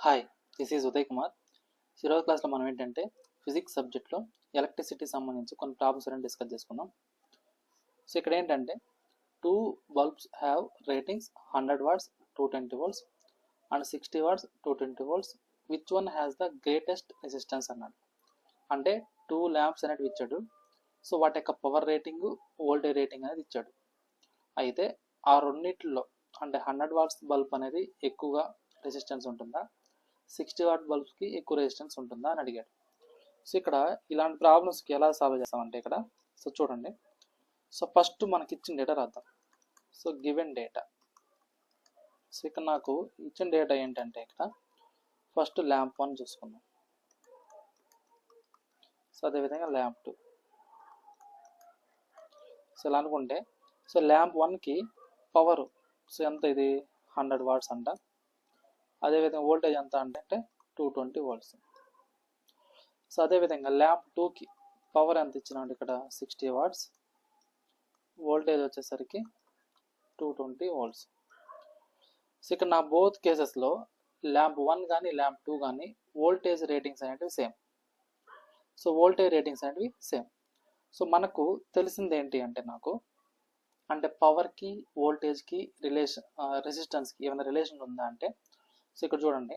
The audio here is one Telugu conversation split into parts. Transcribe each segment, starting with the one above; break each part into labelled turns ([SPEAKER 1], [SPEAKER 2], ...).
[SPEAKER 1] Hi, this is Uday Kumar. ఈరోజు క్లాస్లో మనం ఏంటంటే ఫిజిక్స్ సబ్జెక్ట్లో ఎలక్ట్రిసిటీ సంబంధించి కొన్ని ప్రాబ్లమ్స్ అనేవి డిస్కస్ చేసుకుందాం. సో ఇక్కడ ఏంటంటే two bulbs have ratings 100 watts 220 volts and 60 watts 220 volts. Which one has the greatest resistance అన్నాడు. అంటే టూ ల్యాంప్స్ అనేవి ఇచ్చాడు. సో వాటి యొక్క పవర్ రేటింగ్, వోల్టేజ్ రేటింగ్ అనేది ఇచ్చాడు. అయితే ఆ రెండిట్లో అంటే 100 వాట్స్ బల్బ్ అనేది ఎక్కువగా రెసిస్టెన్స్ ఉంటుందా, 60 వాట్ బల్బ్స్కి ఎక్కువ రెసిస్టెన్స్ ఉంటుందా అని అడిగాడు. సో ఇక్కడ ఇలాంటి ప్రాబ్లమ్స్కి ఎలా సాల్వ్ చేస్తామంటే ఇక్కడ సో చూడండి. సో ఫస్ట్ మనకి ఇచ్చిన డేటా రాద్దాం. So given data. సో ఇక్కడ నాకు ఇచ్చిన డేటా ఏంటంటే ఇక్కడ ఫస్ట్ ల్యాంప్ 1 చూసుకుందాం. సో అదేవిధంగా ల్యాంప్ 2. సో ఇలా అనుకుంటే సో ల్యాంప్ 1కి పవర్ సో ఎంత, ఇది 100 వాట్స్ అంట. అదేవిధంగా వోల్టేజ్ ఎంత అంటే 220 volts. సో అదేవిధంగా ల్యాంప్ 2కి పవర్ ఎంత ఇచ్చినాడు ఇక్కడ 60 వాట్స్, వోల్టేజ్ వచ్చేసరికి 220 volts. సో ఇక్కడ నా బోత్ కేసెస్లో ల్యాంప్ 1 కానీ ల్యాంప్ 2 కానీ వోల్టేజ్ రేటింగ్స్ అనేటివి సేమ్. సో వోల్టేజ్ రేటింగ్స్ అనేవి సేమ్. సో మనకు తెలిసింది ఏంటి అంటే నాకు అంటే పవర్కి వోల్టేజ్కి రెసిస్టెన్స్కి ఏమైనా రిలేషన్ ఉందా అంటే సో ఇక్కడ చూడండి.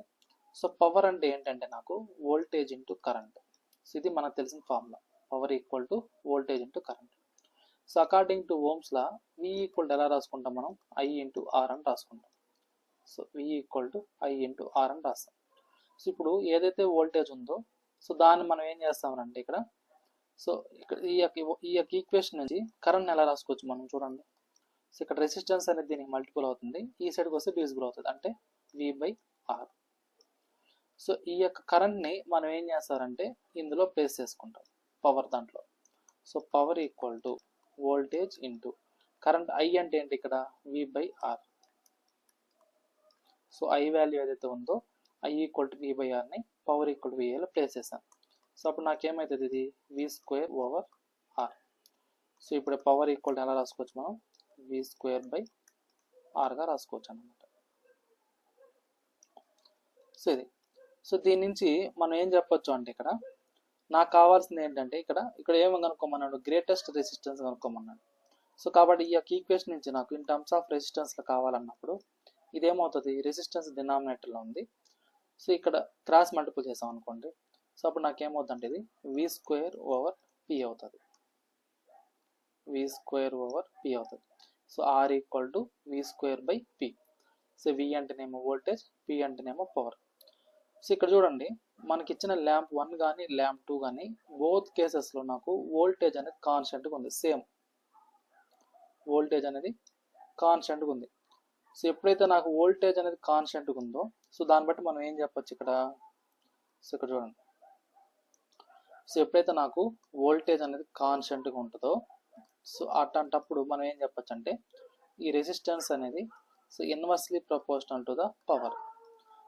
[SPEAKER 1] సో పవర్ అంటే ఏంటంటే నాకు వోల్టేజ్ ఇంటూ కరెంట్. సో ఇది మనకు తెలిసిన formula, power equal to voltage into current. So according to Ohm's law V equal to ఎలా రాసుకుంటాం మనం, I ఇంటూ ఆర్ అని రాసుకుంటాం. So V equal to I into R అని రాస్తాం. సో ఇప్పుడు ఏదైతే వోల్టేజ్ ఉందో సో దాన్ని మనం ఏం చేస్తామనంటే ఇక్కడ సో ఇక్కడ ఈ యొక్క ఈక్వేషన్ నుంచి కరెంట్ని ఎలా రాసుకోవచ్చు మనం చూడండి. సో ఇక్కడ రెసిస్టెన్స్ అనేది దీనికి మల్టిపుల్ అవుతుంది, ఈ సైడ్కి వస్తే డివిజిబుల్ అవుతుంది, అంటే V/R. సో ఈ యొక్క కరెంట్ని మనం ఏం చేస్తారంటే ఇందులో ప్లేస్ చేసుకుంటాం పవర్ దాంట్లో. So power equal to voltage into current. I అంటే ఏంటి ఇక్కడ V/R. సో I వాల్యూ ఏదైతే ఉందో I ఈక్వల్ టు V/Rని పవర్ ఈక్వల్ టు VAలో ప్లేస్ చేస్తాను. సో అప్పుడు నాకేమవుతుంది, ఇది V²/R. సో ఇప్పుడు పవర్ ఈక్వల్ టు ఎలా రాసుకోవచ్చు మనం, V²/Rగా రాసుకోవచ్చు అన్నమాట. సో ఇది. సో దీని నుంచి మనం ఏం చెప్పొచ్చు అంటే ఇక్కడ నాకు కావాల్సింది ఏంటంటే ఇక్కడ ఏమో కనుక్కోమన్నాడు, గ్రేటెస్ట్ రెసిస్టెన్స్ కనుక్కోమన్నాడు. సో కాబట్టి ఈ యొక్క ఈక్వేషన్ నుంచి నాకు ఇన్ టర్మ్స్ ఆఫ్ రెసిస్టెన్స్లో కావాలన్నప్పుడు ఇదేమవుతుంది, రెసిస్టెన్స్ డినామినేటర్లో ఉంది. సో ఇక్కడ క్రాస్ మల్టిపుల్ చేసాం అనుకోండి. సో అప్పుడు నాకు ఏమవుతుందంటే ఇది V²/P అవుతుంది. V²/P అవుతుంది. So R equal to V²/P. So V అంటేనేమో వోల్టేజ్, P అంటేనేమో పవర్. సో ఇక్కడ చూడండి, మనకి ఇచ్చిన ల్యాంప్ 1 కానీ ల్యాంప్ 2 కానీ బోత్ కేసెస్లో నాకు వోల్టేజ్ అనేది కాన్స్టెంట్గా ఉంది, సేమ్ వోల్టేజ్ అనేది కాన్స్టెంట్గా ఉంది. సో ఎప్పుడైతే నాకు వోల్టేజ్ అనేది కాన్స్టెంట్గా ఉందో సో దాన్ని బట్టి మనం ఏం చెప్పచ్చు ఇక్కడ. సో ఇక్కడ చూడండి, సో ఎప్పుడైతే నాకు వోల్టేజ్ అనేది కాన్స్టెంట్గా ఉంటుందో సో అట్లాంటప్పుడు మనం ఏం చెప్పచ్చు అంటే ఈ రెసిస్టెన్స్ అనేది so inversely proportional to the power.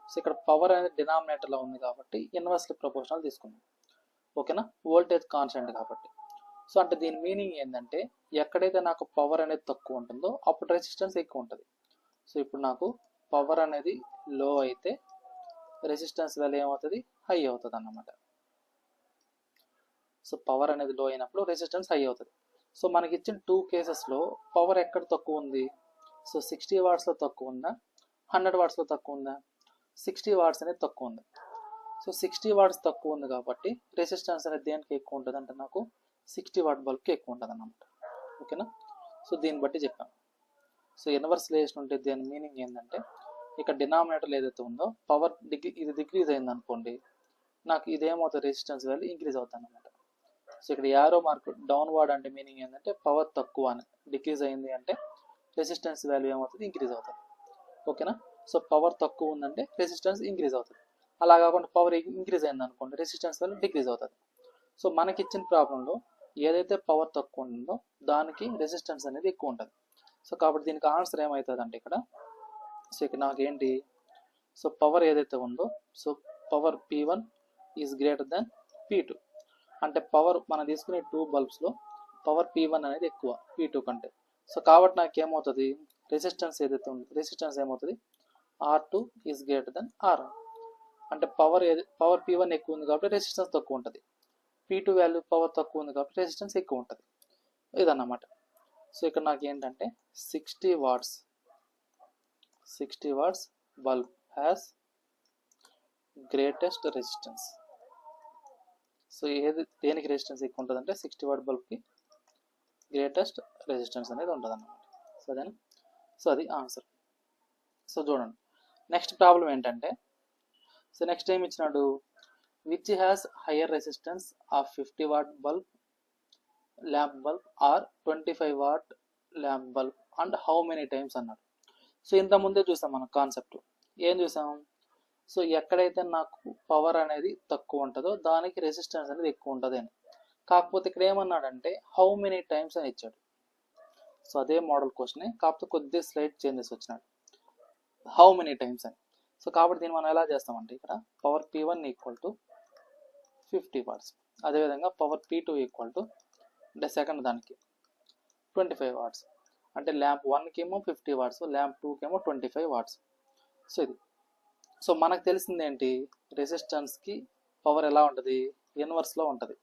[SPEAKER 1] So ఇక్కడ పవర్ అనేది డినామినేటర్లో ఉంది కాబట్టి ఇన్వర్స్లీ ప్రపోర్షనల్ తీసుకుందాం, ఓకేనా, వోల్టేజ్ కాన్స్టెంట్ కాబట్టి. సో అంటే దీని మీనింగ్ ఏంటంటే ఎక్కడైతే నాకు పవర్ అనేది తక్కువ ఉంటుందో అప్పుడు రెసిస్టెన్స్ ఎక్కువ ఉంటుంది. సో ఇప్పుడు నాకు పవర్ అనేది లో అయితే రెసిస్టెన్స్ వాల్యూ ఏమవుతుంది, హై అవుతుంది అన్నమాట. సో పవర్ అనేది లో అయినప్పుడు రెసిస్టెన్స్ హై అవుతుంది. సో మనకి ఇచ్చిన 2 కేసెస్లో పవర్ ఎక్కడ తక్కువ ఉంది, సో 60 వాట్స్లో తక్కువ ఉందా, 100 వాట్స్లో తక్కువ ఉందా, 60 వాట్స్ అనేది తక్కువ ఉంది. సో 60 వాట్స్ తక్కువ ఉంది కాబట్టి రెసిస్టెన్స్ అనేది దేనికి ఎక్కువ ఉంటుంది అంటే నాకు 60 వాట్ బల్బ్కి ఎక్కువ ఉంటుంది అన్నమాట, ఓకేనా. సో దీన్ని బట్టి చెప్పాను. సో ఇన్వర్స్ రిలేషన్ ఉంటే దీని మీనింగ్ ఏంటంటే ఇక్కడ డినామినేటర్ ఏదైతే ఉందో పవర్ ఇది డిక్రీజ్ అయింది అనుకోండి, నాకు ఇదేమవుతుంది, రెసిస్టెన్స్ వాల్యూ ఇంక్రీజ్ అవుతుంది అన్నమాట. సో ఇక్కడ యారో మార్క్ డౌన్వర్డ్ అంటే మీనింగ్ ఏంటంటే పవర్ తక్కువ అని, డిక్రీజ్ అయింది అంటే రెసిస్టెన్స్ వాల్యూ ఏమవుతుంది, ఇంక్రీజ్ అవుతుంది, ఓకేనా. సో పవర్ తక్కువ ఉందంటే రెసిస్టెన్స్ ఇంక్రీజ్ అవుతుంది, అలా కాకుండా పవర్ ఇంక్రీజ్ అయింది అనుకోండి రెసిస్టెన్స్ వాల్యూ డిక్రీజ్ అవుతుంది. సో మనకి ఇచ్చిన ప్రాబ్లంలో ఏదైతే పవర్ తక్కువ ఉంటుందో దానికి రెసిస్టెన్స్ అనేది ఎక్కువ ఉంటుంది. సో కాబట్టి దీనికి ఆన్సర్ ఏమవుతుంది అంటే ఇక్కడ సో ఇక్కడ నాకేంటి, సో పవర్ ఏదైతే ఉందో so power P1 is greater than P2. అంటే పవర్ మనం తీసుకునే 2 బల్బ్స్లో పవర్ P1 అనేది ఎక్కువ P2 కంటే. సో కాబట్టి నాకు ఏమవుతుంది, రెసిస్టెన్స్ ఏదైతే ఉందో రెసిస్టెన్స్ ఏమవుతుంది, R2 is greater than R1. అంటే పవర్ P1 ఎక్కువ ఉంది కాబట్టి రెసిస్టెన్స్ తక్కువ ఉంటుంది, P2 వాల్యూ పవర్ తక్కువ ఉంది కాబట్టి రెసిస్టెన్స్ ఎక్కువ ఉంటుంది, ఇదన్నమాట. సో ఇక్కడ నాకు ఏంటంటే 60 watts bulb has greatest resistance. So దేనికి రెసిస్టెన్స్ ఎక్కువ ఉంటుంది అంటే 60 watt బల్బ్కి గ్రేటెస్ట్ రెసిస్టెన్స్ అనేది ఉంటుంది అన్నమాట. సరేనా? సో అది ఆన్సర్. సో చూడండి, నెక్స్ట్ ప్రాబ్లం ఏంటంటే, సో నెక్స్ట్ ఏం ఇచ్చినాడు, which has higher resistance of 50 watt bulb lamp bulb or 25 watt lamp bulb and how many times అన్నాడు. సో ఇంత ముందే చూసాం మనం కాన్సెప్ట్, ఏం చూసాం, సో ఎక్కడైతే నాకు పవర్ అనేది తక్కువ ఉంటుందో దానికి రెసిస్టెన్స్ అనేది ఎక్కువ ఉంటుంది అని. కాకపోతే ఇక్కడ ఏమన్నాడంటే హౌ మెనీ టైమ్స్ అని ఇచ్చాడు. సో అదే మోడల్ క్వశ్చనే, కాకపోతే కొద్దిగా స్లైడ్ చేంజెస్ వచ్చినాడు, హౌ మెనీ టైమ్స్ అని. సో కాబట్టి దీన్ని మనం ఎలా చేస్తామంటే, ఇక్కడ power P1 equal to 50 watts, అదేవిధంగా పవర్ P2 ఈక్వల్ టు అంటే సెకండ్ దానికి 25 watts, అంటే ల్యాంప్ 1కి ఏమో 50 watts, ల్యాంప్ 2కి ఏమో 25 watts. సో ఇది, సో మనకు తెలిసింది ఏంటి, రెసిస్టెన్స్కి పవర్ ఎలా ఉంటుంది, ఇన్వర్స్లో ఉంటుంది.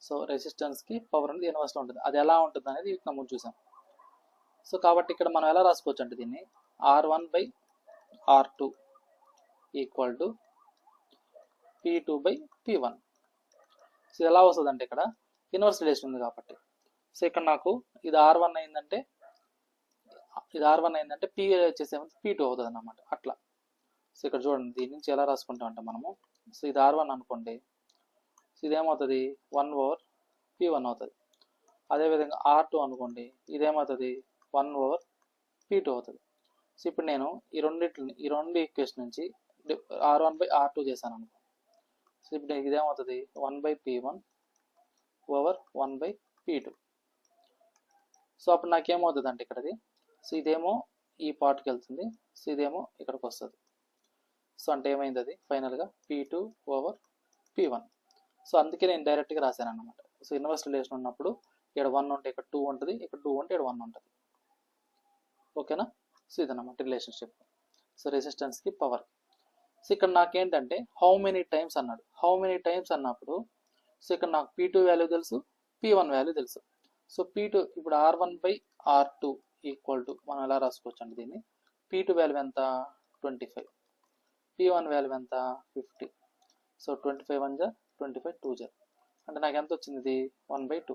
[SPEAKER 1] సో రెసిస్టెన్స్కి పవర్ అనేది ఇన్వర్స్లో ఉంటుంది, అది ఎలా ఉంటుంది అనేది ముందు చూసాం. సో కాబట్టి ఇక్కడ మనం ఎలా రాసుకోవచ్చు అంటే దీన్ని R1/R2 equal to P2/P1. So ఎలా వస్తుంది అంటే ఇక్కడ ఇన్వర్స్ రిలేషన్ ఉంది కాబట్టి, సో ఇక్కడ నాకు ఇది R1 అయిందంటే P వచ్చేసి P2 అవుతుంది అన్నమాట అట్లా. సో ఇక్కడ చూడండి, దీని నుంచి ఎలా రాసుకుంటాం అంటే మనము, సో ఇది R1 అనుకోండి, సో ఇదేమవుతుంది 1/P1 అవుతుంది. అదేవిధంగా R2 అనుకోండి, ఇదేమవుతుంది 1/P2 అవుతుంది. సో ఇప్పుడు నేను ఈ రెండు ఈక్వేషన్ నుంచి R1/R2 చేశాను అనుకో, సో ఇప్పుడు ఇదేమవుతుంది 1/P1/1/P2. సో అప్పుడు నాకేమవుతుంది అంటే ఇక్కడది, సో ఇదేమో ఈ పార్ట్కి వెళ్తుంది, సో ఇదేమో ఇక్కడికి వస్తుంది. సో అంటే ఏమైంది అది ఫైనల్గా P2/P1. సో అందుకే నేను డైరెక్ట్గా రాశాను అన్నమాట. సో ఇన్వర్స్ రిలేషన్ ఉన్నప్పుడు ఇక్కడ 1 ఉంటే ఇక్కడ 2 ఉంటుంది, ఇక్కడ 2 ఉంటే ఇక్కడ 1 ఉంటుంది. ఓకేనా? సో ఇదన్నమాట రిలేషన్షిప్. సో రెసిస్టెన్స్కి పవర్. సో ఇక్కడ నాకేంటంటే హౌ మెనీ టైమ్స్ అన్నాడు, హౌ మెనీ టైమ్స్ అన్నప్పుడు సో ఇక్కడ నాకు P2 వాల్యూ తెలుసు, P1 వాల్యూ తెలుసు. సో P2 ఇప్పుడు R1/R2 ఈక్వల్ టు మనం ఎలా రాసుకోవచ్చు అంటే దీన్ని, P2 వాల్యూ ఎంత 25, P1 వాల్యూ ఎంత 50. సో 25 1 జా 25 2 జా అంటే నాకు ఎంత వచ్చింది, ఇది 1/2.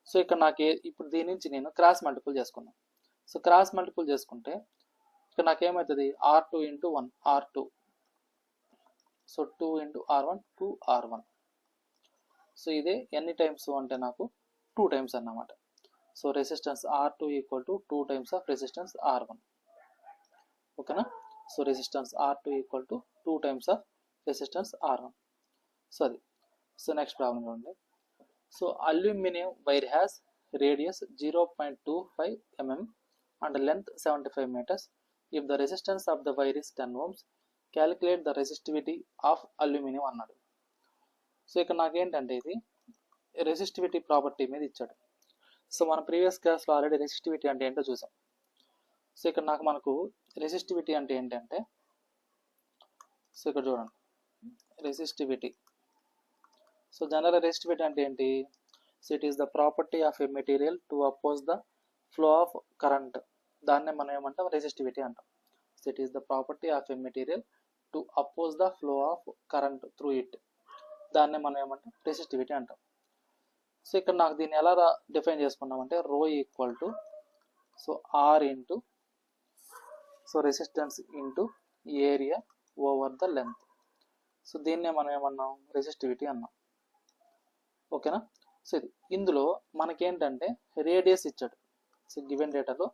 [SPEAKER 1] సో ఇక్కడ నాకు ఇప్పుడు దీని నుంచి నేను క్రాస్ మల్టిపుల్ చేసుకున్నాను. సో క్రాస్ మల్టిపుల్ చేసుకుంటే ఇక్కడ నాకేమవుతుంది R2 × 1 R2, so 2 × R1 2 R1. So ఇదే ఎన్ని టైమ్స్ అంటే నాకు 2 టైమ్స్ అన్నమాట. So resistance R2 equal to 2 times of resistance R1. ఓకేనా? So resistance R2 equal to 2 times of resistance R1. So అది. సో నెక్స్ట్ ప్రాబ్లం చూడండి. So aluminium wire has radius 0.25 mm and length 75 meters. If the resistance of the wire is 10 ohms, calculate the resistivity of aluminum అన్నాడు. సో ఇక్కడ నాకేంటంటే ఇది రెసిస్టివిటీ ప్రాపర్టీ మీద ఇచ్చాడు. సో మన ప్రీవియస్ క్లాస్లో ఆల్రెడీ రెసిస్టివిటీ అంటే ఏంటో చూసాం. సో ఇక్కడ మనకు రెసిస్టివిటీ అంటే ఏంటంటే, సో ఇక్కడ చూడండి రెసిస్టివిటీ. సో జనరల్ రెసిస్టివిటీ అంటే ఏంటి, so it is the property of a material to oppose the flow of current, దాన్నే మనం ఏమంటాం రెసిస్టివిటీ అంటాం. So it is the property of a material to oppose the flow of current through it, దాన్నే మనం ఏమంటాం రెసిస్టివిటీ అంటాం. సో ఇక్కడ నాకు దీన్ని ఎలా డిఫైన్ చేసుకున్నామంటే రో equal to so R into so resistance into area over the length. So దీన్నే మనం ఏమన్నాం రెసిస్టివిటీ అన్నాం. ఓకేనా? సో ఇది ఇందులో మనకేంటంటే రేడియస్ ఇచ్చాడు. సో గివెన్ డేటాలో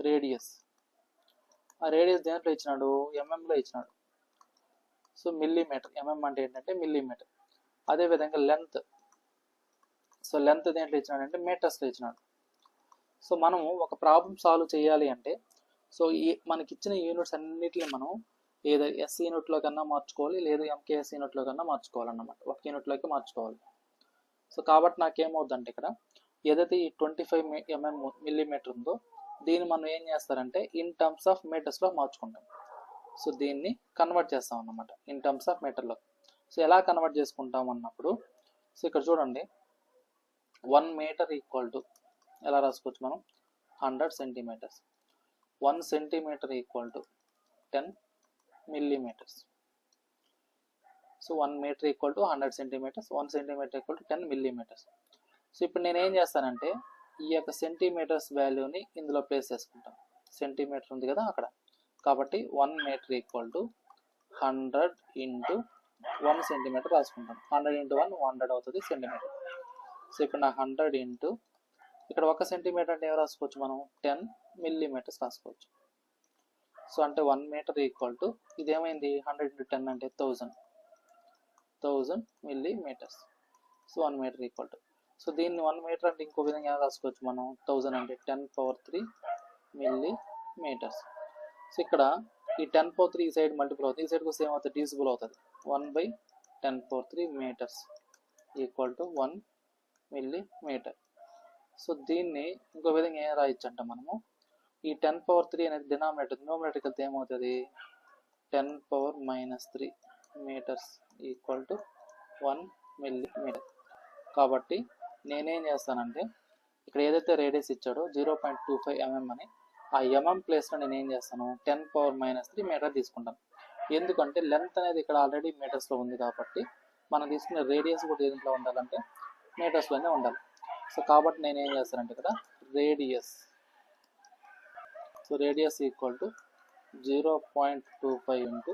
[SPEAKER 1] రేడియస్, ఆ రేడియస్ దేంట్లో ఇచ్చినాడు ఎంఎంలో ఇచ్చినాడు. సో మిల్లీమీటర్, ఎంఎం అంటే ఏంటంటే మిల్లీమీటర్. అదేవిధంగా లెంత్, సో లెంత్ దేంట్లో ఇచ్చినాడంటే మీటర్స్లో ఇచ్చినాడు. సో మనము ఒక ప్రాబ్లం సాల్వ్ చేయాలి అంటే సో మనకి ఇచ్చిన యూనిట్స్ అన్నిటిని మనం ఏదో ఎస్ యూనిట్లో కన్నా మార్చుకోవాలి, లేదా ఎంకేఎస్ యూనిట్లో కన్నా మార్చుకోవాలన్నమాట, ఒక యూనిట్లోకి మార్చుకోవాలి. సో కాబట్టి నాకేమవుద్దంటే ఇక్కడ ఏదైతే ఈ 25 మిల్లీమీటర్ ఉందో దీన్ని మనం ఏం చేస్తారంటే ఇన్ టర్మ్స్ ఆఫ్ మీటర్స్లో మార్చుకుంటాం. సో దీన్ని కన్వర్ట్ చేస్తాం అన్నమాట ఇన్ టర్మ్స్ ఆఫ్ మీటర్లో. సో ఎలా కన్వర్ట్ చేసుకుంటాం అన్నప్పుడు, సో ఇక్కడ చూడండి 1 మీటర్ ఈక్వల్ టు ఎలా రాసుకోవచ్చు మనం 100 centimetres, 1 centimetre equal to 10 millimeters. So 1 metre equal to 100 centimetres, 1 centimetre equal to 10 millimeters. So ఇప్పుడు నేను ఏం చేస్తానంటే ఈ యొక్క సెంటీమీటర్స్ వాల్యూని ఇందులో ప్లేస్ చేసుకుంటాను. సెంటీమీటర్ ఉంది కదా అక్కడ, కాబట్టి 1 metre equal to 100 into 1 centimetre రాసుకుంటాను. 100 ఇంటూ 1 100 అవుతుంది సెంటీమీటర్. సో ఇప్పుడు నాకు 100 ఇంటూ ఇక్కడ 1 సెంటీమీటర్ అంటే ఏం రాసుకోవచ్చు మనం 10 millimeters రాసుకోవచ్చు. సో అంటే 1 మీటర్ ఈక్వల్ టు ఇదేమైంది 100 ఇంటూ 10 అంటే 1000 millimeters. So 1 metre equal to, so దీన్ని 1 మీటర్ అంటే ఇంకో విధంగా ఎలా రాసుకోవచ్చు మనం 1000 అంటే 10⁻³ millimeters. సో ఇక్కడ ఈ 10⁻³ ఈ సైడ్ మల్టిపుల్ అవుతుంది, ఈ సైడ్కి వస్తే ఏమవుతుంది డివిజిబుల్ అవుతుంది. 1/10⁻³ meters equal to 1 millimeter. So దీన్ని ఇంకో విధంగా ఏం రాయొచ్చు అంటే మనము ఈ 10⁻³ అనేది డినామినేటర్కి వెళ్తే ఏమవుతుంది 10⁻³ meters ఈక్వల్ టు 1 millimeter. కాబట్టి నేనేం చేస్తానంటే ఇక్కడ ఏదైతే రేడియస్ ఇచ్చాడో 0.25 mm అని ఆ mm ప్లేస్లో నేను ఏం చేస్తాను 10⁻³ మీటర్ తీసుకుంటాను. ఎందుకంటే లెంత్ అనేది ఇక్కడ ఆల్రెడీ మీటర్స్లో ఉంది కాబట్టి మనం తీసుకునే రేడియస్ కూడా దేంట్లో ఉండాలంటే మీటర్స్లోనే ఉండాలి. సో కాబట్టి నేను ఏం చేస్తానంటే ఇక్కడ radius, so radius equal to 0.25 into,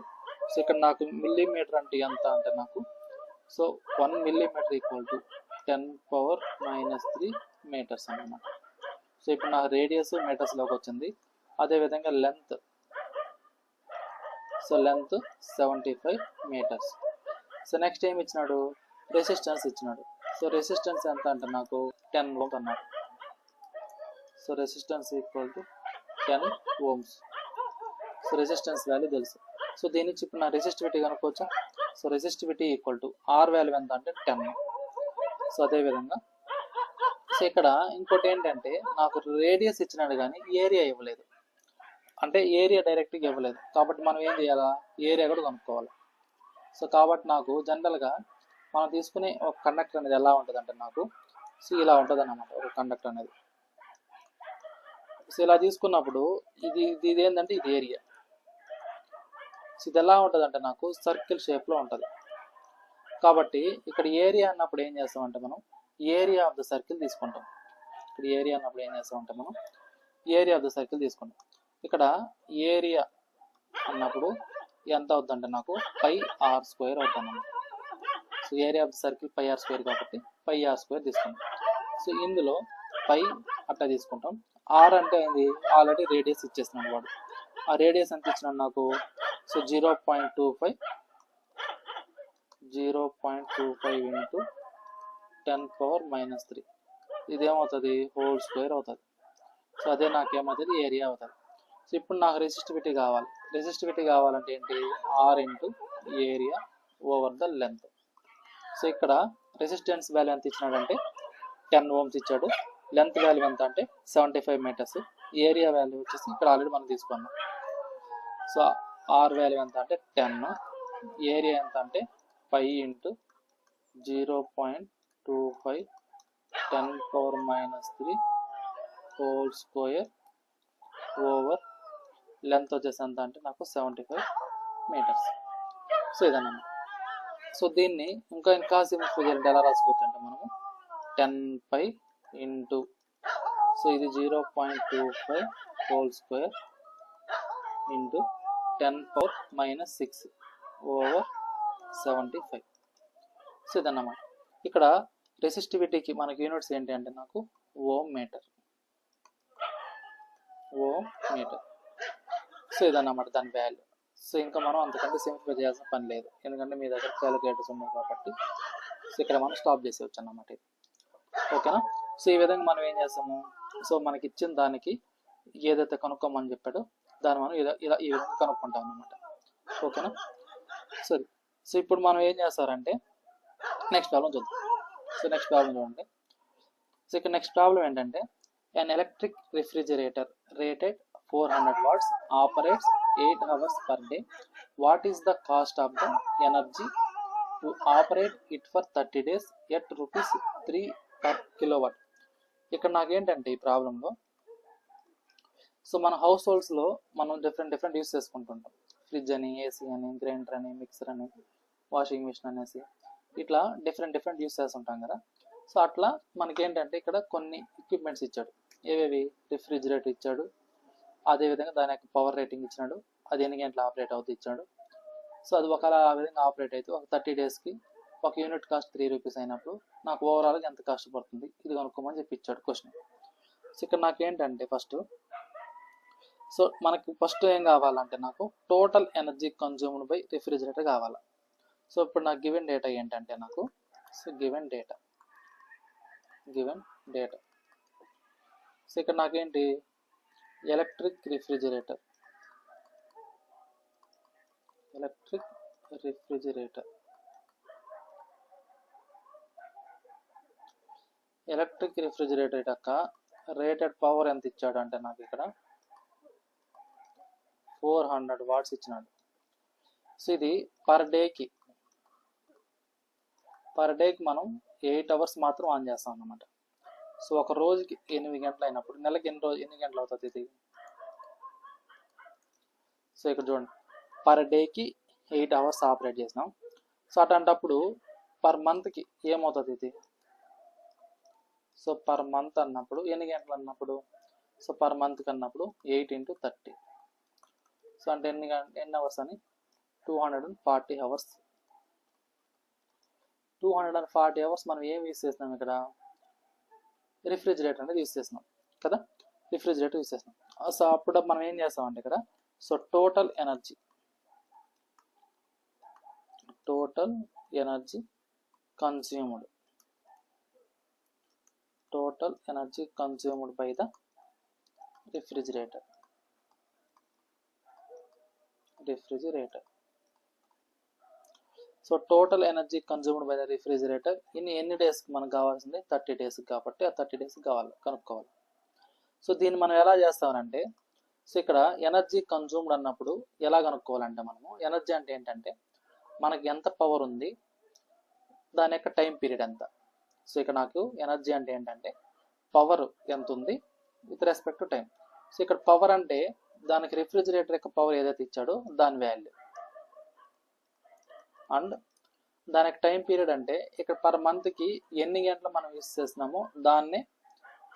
[SPEAKER 1] so ఇక్కడ నాకు మిల్లీమీటర్ అంటే ఎంత అంటే నాకు so 1 millimeter equal to 10⁻³ meters అన్నమాట. సో ఇప్పుడు నా రేడియస్ మీటర్స్లోకి వచ్చింది. అదేవిధంగా length, so length 75 meters. So next ఏం ఇచ్చినాడు రెసిస్టెన్స్ ఇచ్చినాడు. సో రెసిస్టెన్స్ ఎంత అంటే నాకు 10 ohms అన్నాడు. So resistance equal to 10 ohms. So resistance value తెలుసు. సో దీని నుంచి ఇప్పుడు నా రెసిస్టివిటీ కనుక్కోవచ్చా. So resistivity equal to R value ఎంత అంటే 10. సో అదేవిధంగా సో ఇక్కడ ఇంకోటి ఏంటంటే నాకు రేడియస్ ఇచ్చినాడు కానీ ఏరియా ఇవ్వలేదు, అంటే ఏరియా డైరెక్ట్గా ఇవ్వలేదు. కాబట్టి మనం ఏం చేయాలా ఏరియా కూడా కనుక్కోవాలి. సో కాబట్టి నాకు జనరల్గా మనం తీసుకునే ఒక కండక్టర్ అనేది ఎలా ఉంటుంది అంటే నాకు సో ఇలా ఉంటుంది అన్నమాట ఒక కండక్టర్ అనేది. సో ఇలా తీసుకున్నప్పుడు ఇది ఏంటంటే ఇది ఏరియా. సో ఇది ఎలా ఉంటుంది అంటే నాకు సర్కిల్ షేప్లో ఉంటుంది. కాబట్టి ఇక్కడ ఏరియా అన్నప్పుడు ఏం చేస్తామంటే మనం ఏరియా ఆఫ్ ద సర్కిల్ తీసుకుంటాం. ఇక్కడ ఏరియా అన్నప్పుడు ఏం చేస్తామంటే మనం ఏరియా ఆఫ్ ద సర్కిల్ తీసుకుంటాం. ఇక్కడ ఏరియా అన్నప్పుడు ఎంత అవుతుందంటే నాకు πr² అవుతుంది అన్నమాట. So area of the circle πr² కాబట్టి πr² తీసుకుంటాం. సో ఇందులో π అట్లా తీసుకుంటాం. ఆర్ అంటే ఏంది ఆల్రెడీ రేడియస్ ఇచ్చేస్తున్నాడు వాడు. ఆ రేడియస్ ఎంత ఇచ్చినాడు నాకు సో 0.25 ఇంటూ 10⁻³ ఇదేమవుతుంది హోల్ స్క్వేర్ అవుతుంది. సో అదే నాకేమవుతుంది ఏరియా అవుతుంది. సో ఇప్పుడు నాకు రెసిస్టివిటీ కావాలి. రెసిస్టివిటీ కావాలంటే ఏంటి R into area over the length. So ఇక్కడ రెసిస్టెన్స్ వాల్యూ ఎంత ఇచ్చినాడంటే 10 ohms ఇచ్చాడు. లెంత్ వాల్యూ ఎంత అంటే 75 meters. ఏరియా వాల్యూ వచ్చేసి ఇక్కడ ఆల్రెడీ మనం తీసుకున్నాం. సో ఆర్ వాల్యూ ఎంత అంటే 10, ఏరియా ఎంత అంటే π into 0.25 10⁻³ whole square over length వచ్చేసి ఎంత అంటే నాకు 75 meters. సో ఇదన్నమాట. సో దీన్ని ఇంకా సింప్లిఫై చేయాలంటే ఎలా రాసుకోవచ్చు అంటే మనము 10π ఇంటూ సో ఇది 0.25 whole square into 10⁻⁻6 over 75. So ఇదన్నమాట. ఇక్కడ రెసిస్టివిటీకి మనకి యూనిట్స్ ఏంటి అంటే నాకు ఓం మీటర్. సో ఇదన్నమాట దాని వాల్యూ. సో ఇంకా మనం అంతకంటే సింప్లిఫై చేయాల్సిన పని లేదు, ఎందుకంటే మీ దగ్గర క్యాలిక్యులేటర్స్ ఉన్నాయి కాబట్టి. సో ఇక్కడ మనం స్టాప్ చేసేవచ్చు అన్నమాట ఇది. ఓకేనా. సో ఈ విధంగా మనం ఏం చేస్తాము సో మనకి ఇచ్చిన దానికి ఏదైతే కనుక్కోమని చెప్పాడో దాన్ని మనం ఇలా ఈ విధంగా కనుక్కుంటాం అన్నమాట. ఓకేనా. సరే. సో ఇప్పుడు మనం ఏం చేస్తారంటే నెక్స్ట్ ప్రాబ్లం చూద్దాం. సో నెక్స్ట్ ప్రాబ్లం చూడండి. సో ఇక్కడ నెక్స్ట్ ప్రాబ్లం ఏంటంటే an electric refrigerator rated 400 watts operates 8 hours per day. What is the cost of the energy to operate it for 30 days at rupees 3 per kilowatt? ఇక్కడ నాకేంటంటే ఈ ప్రాబ్లంలో, సో మన హౌస్ హోల్డ్స్లో మనం డిఫరెంట్ యూస్ చేసుకుంటుంటాం. ఫ్రిడ్జ్ అని, ఏసీ అని, గ్రైండర్ అని, మిక్సర్ అని, వాషింగ్ మిషన్ అనేసి ఇట్లా డిఫరెంట్ యూస్ చేస్తుంటాం కదా. సో అట్లా మనకేంటంటే ఇక్కడ కొన్ని ఎక్విప్మెంట్స్ ఇచ్చాడు. ఏవేవి? రిఫ్రిజిరేటర్ ఇచ్చాడు, అదేవిధంగా దాని యొక్క పవర్ రేటింగ్ ఇచ్చినాడు, అది ఎన్ని గంటలు ఆపరేట్ అవుతుంది ఇచ్చాడు. సో అది ఒకవేళ ఆ విధంగా ఆపరేట్ అయితే ఒక 30 డేస్కి ఒక యూనిట్ కాస్ట్ 3 రూపీస్ అయినప్పుడు నాకు ఓవరాల్గా ఎంత కాస్ట్ పడుతుంది ఇది కనుక్కోమని చెప్పి ఇచ్చాడు క్వశ్చన్. సో ఇక్కడ నాకేంటంటే సో మనకి ఫస్ట్ ఏం కావాలంటే నాకు total energy consumed by refrigerator కావాలి. సో ఇప్పుడు నాకు గివెన్ డేటా ఏంటంటే నాకు గివెన్ డేటా సో ఇక్కడ నాకేంటి ఎలక్ట్రిక్ రిఫ్రిజిరేటర్ యొక్క రేటెడ్ పవర్ ఎంత ఇచ్చాడు అంటే నాకు ఇక్కడ 400 వాట్స్ ఇచ్చినాడు. సో ఇది పర్ డేకి మనం 8 అవర్స్ మాత్రం ఆన్ చేస్తాం అన్నమాట. సో ఒక రోజుకి 8 గంటలు అయినప్పుడు నెలకి ఎన్ని గంటలు అవుతుంది ఇది? సో ఇక్కడ చూడండి, పర్ డేకి 8 అవర్స్ ఆపరేట్ చేసినాం. సో అట్లాంటప్పుడు పర్ మంత్కి ఏమవుతుంది ఇది? సో పర్ మంత్ అన్నప్పుడు ఎన్ని గంటలు అన్నప్పుడు? సో పర్ మంత్కి అన్నప్పుడు 8 × 30. సో అంటే ఎన్ని అవర్స్ అని? 240 అవర్స్. 240 అవర్స్ మనం ఏం యూస్ చేస్తున్నాం ఇక్కడ? రిఫ్రిజిరేటర్ అనేది యూస్ చేస్తున్నాం కదా, రిఫ్రిజిరేటర్ యూస్ చేస్తున్నాం. సో అప్పుడు మనం ఏం చేస్తామంటే ఇక్కడ so total energy consumed by the refrigerator. So total energy consumed by the refrigerator ఎన్ని డేస్కి మనకు కావాల్సింది? 30 డేస్కి కాబట్టి ఆ 30 డేస్కి కనుక్కోవాలి. సో దీన్ని మనం ఎలా చేస్తామనంటే, సో ఇక్కడ ఎనర్జీ కన్జ్యూమ్డ్ అన్నప్పుడు ఎలా కనుక్కోవాలంటే మనము ఎనర్జీ అంటే ఏంటంటే మనకి ఎంత పవర్ ఉంది, దాని యొక్క టైం పీరియడ్ ఎంత. సో ఇక్కడ నాకు ఎనర్జీ అంటే ఏంటంటే పవర్ ఎంత ఉంది with respect to time. So ఇక్కడ పవర్ అంటే దానికి రిఫ్రిజిరేటర్ యొక్క పవర్ ఏదైతే ఇచ్చాడో దాని వాల్యూ, అండ్ దానికి టైం పీరియడ్ అంటే ఇక్కడ పర్ మంత్కి ఎన్ని గంటలు మనం యూస్ చేస్తున్నామో దాన్నే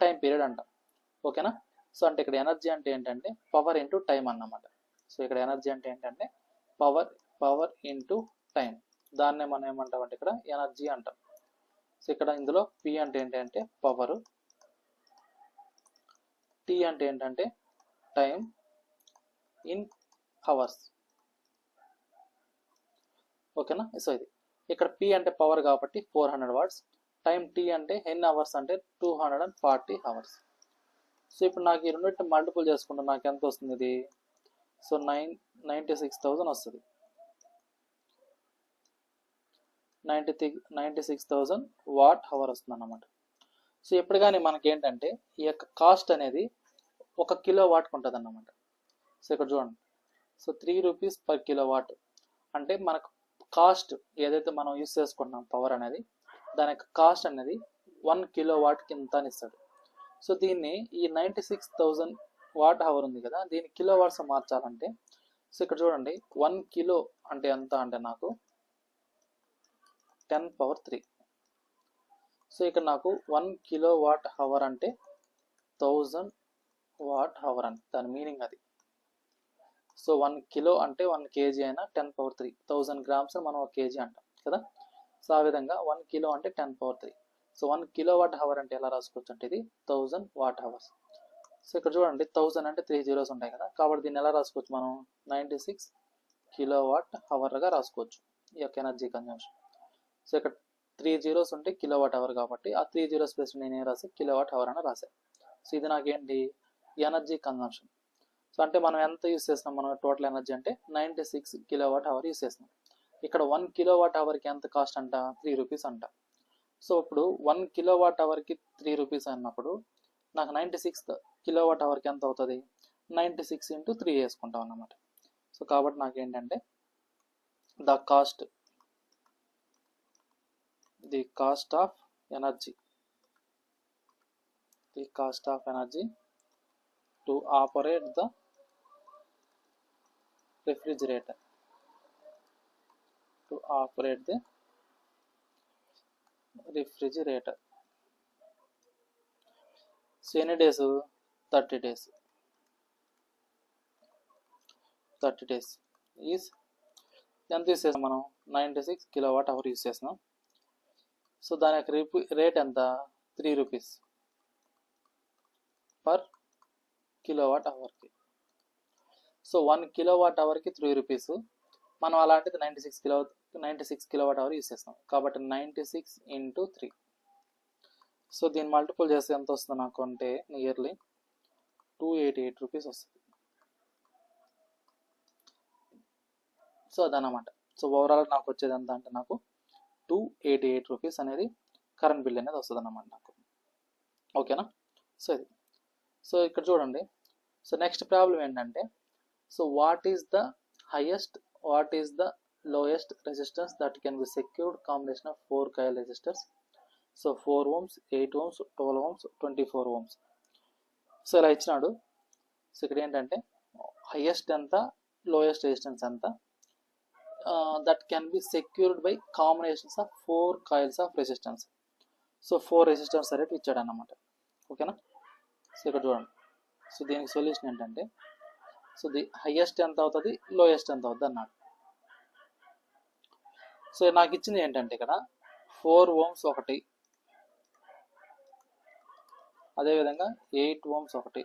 [SPEAKER 1] టైం పీరియడ్ అంటాం. ఓకేనా? సో అంటే ఇక్కడ ఎనర్జీ అంటే ఏంటంటే పవర్ ఇంటూ టైం అన్నమాట. సో ఇక్కడ ఎనర్జీ అంటే ఏంటంటే పవర్ ఇంటూ టైం, దాన్నే మనం ఏమంటాం అంటే ఇక్కడ ఎనర్జీ అంటాం. సో ఇక్కడ ఇందులో P అంటే ఏంటంటే పవర్, T అంటే ఏంటంటే టైం ఇన్ అవర్స్. ఓకేనా? సో ఇది ఇక్కడ P అంటే పవర్ కాబట్టి 400 వాట్స్, టైం T అంటే ఎన్ని అవర్స్ అంటే 240 అవర్స్. సో ఇప్పుడు నాకు ఈ రెండింటిని మల్టిపుల్ చేసుకుంటే నాకు ఎంత వస్తుంది ఇది? సో 96,000 వస్తుంది. 96,000 వాట్ అవర్ వస్తుంది అన్నమాట. సో ఎప్పుడు కానీ మనకి ఏంటంటే ఈ యొక్క కాస్ట్ అనేది 1 కిలో వాట్కి ఉంటుంది అన్నమాట. సో ఇక్కడ చూడండి, so 3 rupees per kilo watt అంటే మనకు కాస్ట్ ఏదైతే మనం యూస్ చేసుకుంటున్నాం పవర్ అనేది దాని యొక్క కాస్ట్ అనేది 1 కిలో వాట్కి ఇంత అని ఇస్తాడు. సో దీన్ని ఈ 96,000 వాట్ అవర్ ఉంది కదా, దీన్ని కిలో వాట్స్ మార్చాలంటే సో ఇక్కడ చూడండి 1 కిలో అంటే ఎంత అంటే నాకు 10 పవర్ 3. సో ఇక్కడ నాకు 1 కిలో వాట్ అవర్ అంటే 1000 వాట్ అవర్ అంటే దాని మీనింగ్ అది. సో 1 కిలో అంటే 1 కేజీ అయినా 10 పవర్ 3, 1000 గ్రామ్స్ మనం 1 కేజీ అంటాం కదా. సో ఆ విధంగా 1 కిలో అంటే 10 power 3. So 1 kilo watt hour అంటే ఎలా రాసుకోవచ్చు అంటే ఇది 1000 వాట్ అవర్స్. సో ఇక్కడ చూడండి 1000 అంటే 3 zeros ఉంటాయి కదా, కాబట్టి దీన్ని ఎలా రాసుకోవచ్చు మనం 96 కిలో వాట్ అవర్గా రాసుకోవచ్చు ఈ యొక్క ఎనర్జీ కన్జంప్షన్. సో ఇక్కడ 3 zeros ఉంటే కిలో వాట్ అవర్ కాబట్టి ఆ 3 zeros ప్లేస్ నేను ఏం రాసి కిలో వాట్ అవర్ అని రాశాను. సో ఇది నాకేంటి ఎనర్జీ కన్జంప్షన్. సో అంటే మనం ఎంత యూస్ చేస్తున్నాం, మనం టోటల్ ఎనర్జీ అంటే 96 కిలో వాట్ అవర్ యూస్ చేస్తున్నాం. ఇక్కడ 1 కిలో వాట్ అవర్కి ఎంత కాస్ట్ అంట? 3 రూపీస్ అంట. సో ఇప్పుడు 1 కిలో వాట్ అవర్కి 3 రూపీస్ అన్నప్పుడు నాకు 96 కిలో వాట్ అవర్కి ఎంత అవుతుంది? 96 × 3 వేసుకుంటాం అన్నమాట. సో కాబట్టి నాకు ఏంటంటే the cost of energy to operate the refrigerator so ఎన్ని డేస్ 30 days ఈజ్ ఎంత యూస్ చేస్తాం మనం 96 kWh యూస్ చేస్తున్నాం. సో దాని యొక్క రేట్ ఎంత 3 rupees per kWh. So 1 kWh 3 rupees. మనం అలాంటిది 96 kWh యూస్ చేస్తాం కాబట్టి 96 into 3. సో దీన్ని మల్టిపుల్ చేస్తే ఎంత వస్తుంది నాకు అంటే నియర్లీ 288 రూపీస్ వస్తుంది. సో అదనమాట. సో ఓవరాల్ నాకు వచ్చేది ఎంత అంటే నాకు 288 రూపీస్ అనేది కరెంట్ బిల్ అనేది వస్తుంది అన్నమాట నాకు. ఓకేనా? సో ఇది. సో ఇక్కడ చూడండి. సో నెక్స్ట్ ప్రాబ్లం ఏంటంటే so what is the lowest resistance that can be secured combination of 4 coil resistors. So 4 ohms, 8 ohms, 12 ohms, 24 ohms. So ఇలా ఇచ్చినాడు. సో ఇక్కడ ఏంటంటే హైయెస్ట్ ఎంత, లోయెస్ట్ రెసిస్టెన్స్ ఎంత, that can be secured by combinations of 4 coils of resistance. So 4 resistance అనేది ఇచ్చాడు అన్నమాట. ఓకేనా? సో ఇక్కడ చూడండి. సో దీనికి సొల్యూషన్ ఏంటంటే సో ది హైయెస్ట్ ఎంత అవుతుంది, లోయెస్ట్ ఎంత అవుతుంది అన్నాడు. సో నాకు ఇచ్చింది ఏంటంటే ఇక్కడ 4 ohms ఒకటి, అదేవిధంగా 8 ohms ఒకటి,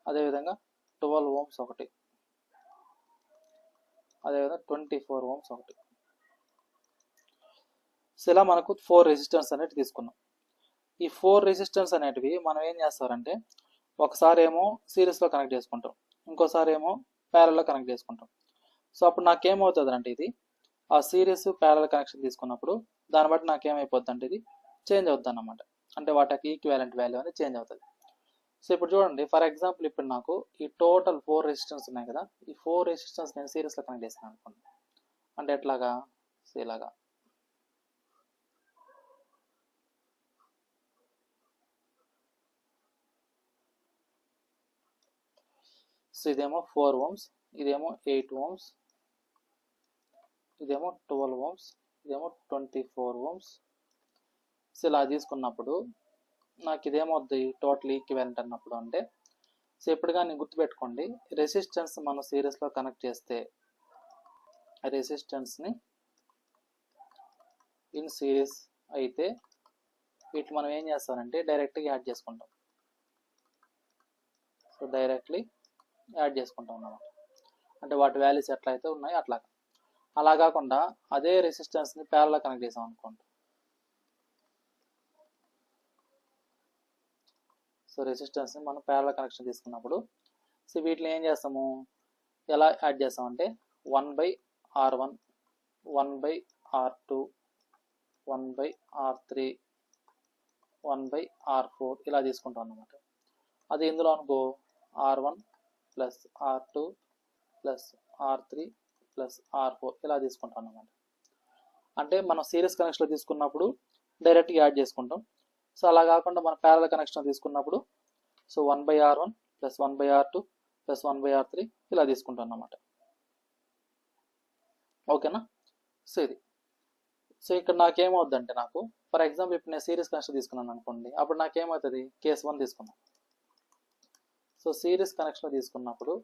[SPEAKER 1] అదేవిధంగా 12 ohms ఒకటి, అదేవిధంగా 24 ohms ఒకటి. సో ఇలా మనకు 4 రెసిస్టెన్స్ అనేవి తీసుకున్నాం. ఈ 4 రెసిస్టెన్స్ అనేటివి మనం ఏం చేస్తారంటే ఒకసారి ఏమో సిరీస్లో కనెక్ట్ చేసుకుంటాం, ఇంకోసారి ఏమో ప్యారల్లో కనెక్ట్ చేసుకుంటాం. సో అప్పుడు నాకేమవుతుంది అంటే ఇది ఆ సిరీస్ ప్యారల్ కనెక్షన్ తీసుకున్నప్పుడు దాన్ని బట్టి నాకేమైపోద్ది అంటే ఇది చేంజ్ అవుతుంది అన్నమాట. అంటే వాటికి ఈక్వాలెంట్ వాల్యూ అనేది చేంజ్ అవుతుంది. సో ఇప్పుడు చూడండి, ఫర్ ఎగ్జాంపుల్ ఇప్పుడు నాకు ఈ టోటల్ 4 రెసిస్టెన్స్ ఉన్నాయి కదా, ఈ 4 రెసిస్టెన్స్ నేను సిరీస్లో కనెక్ట్ చేస్తాను అనుకోండి. అంటే ఎట్లాగా? సో ఇలాగా. సో ఇదేమో 4 ohms, ఇదేమో 8 ohms, ఇదేమో 12 ohms, ఇదేమో 24 ohms. సో ఇలా తీసుకున్నప్పుడు నాకు ఇదేమవుద్ది టోటల్ ఈక్వివలెంట్ అన్నప్పుడు అంటే సో ఇప్పుడు కానీ గుర్తుపెట్టుకోండి, రెసిస్టెన్స్ మనం సిరీస్లో కనెక్ట్ చేస్తే రెసిస్టెన్స్ని ఇన్ సిరీస్ అయితే వీటిని మనం ఏం చేస్తామంటే డైరెక్ట్గా యాడ్ చేసుకుంటాం. సో డైరెక్ట్లీ యాడ్ చేసుకుంటాం అన్నమాట. అంటే వాటి వాల్యూస్ ఎట్లా అయితే ఉన్నాయో అట్లా. అలా కాకుండా అదే రెసిస్టెన్స్ని ప్యారల్లో కనెక్ట్ చేసాం అనుకోండి. సో రెసిస్టెన్స్ని మనం ప్యారల్ కనెక్షన్ తీసుకున్నప్పుడు సో వీటిని ఏం చేస్తాము, ఎలా యాడ్ చేస్తామంటే 1/R1, 1/R2, 1/R3, 1/R4 ఇలా తీసుకుంటాం అన్నమాట. అది ఇందులో అనుకో R1 plus R2 plus R3 plus R4 ఇలా తీసుకుంటాం అన్నమాట. అంటే మనం సిరీస్ కనెక్షన్లో తీసుకున్నప్పుడు డైరెక్ట్గా యాడ్ చేసుకుంటాం. సో అలా కాకుండా మనం ప్యారల్ కనెక్షన్ తీసుకున్నప్పుడు so 1/R1 plus 1/R2 plus 1/R3 ఇలా తీసుకుంటాం అన్నమాట. ఓకేనా? సో ఇది. సో ఇక్కడ నాకేమవుద్ది అంటే నాకు ఫర్ ఎగ్జాంపుల్ ఇప్పుడు నేను సిరీస్ కనెక్షన్ తీసుకున్నాను అనుకోండి, అప్పుడు నాకేమవుతుంది కేస్ 1 తీసుకున్నాను. సో సిరీస్ కనెక్షన్లో తీసుకున్నప్పుడు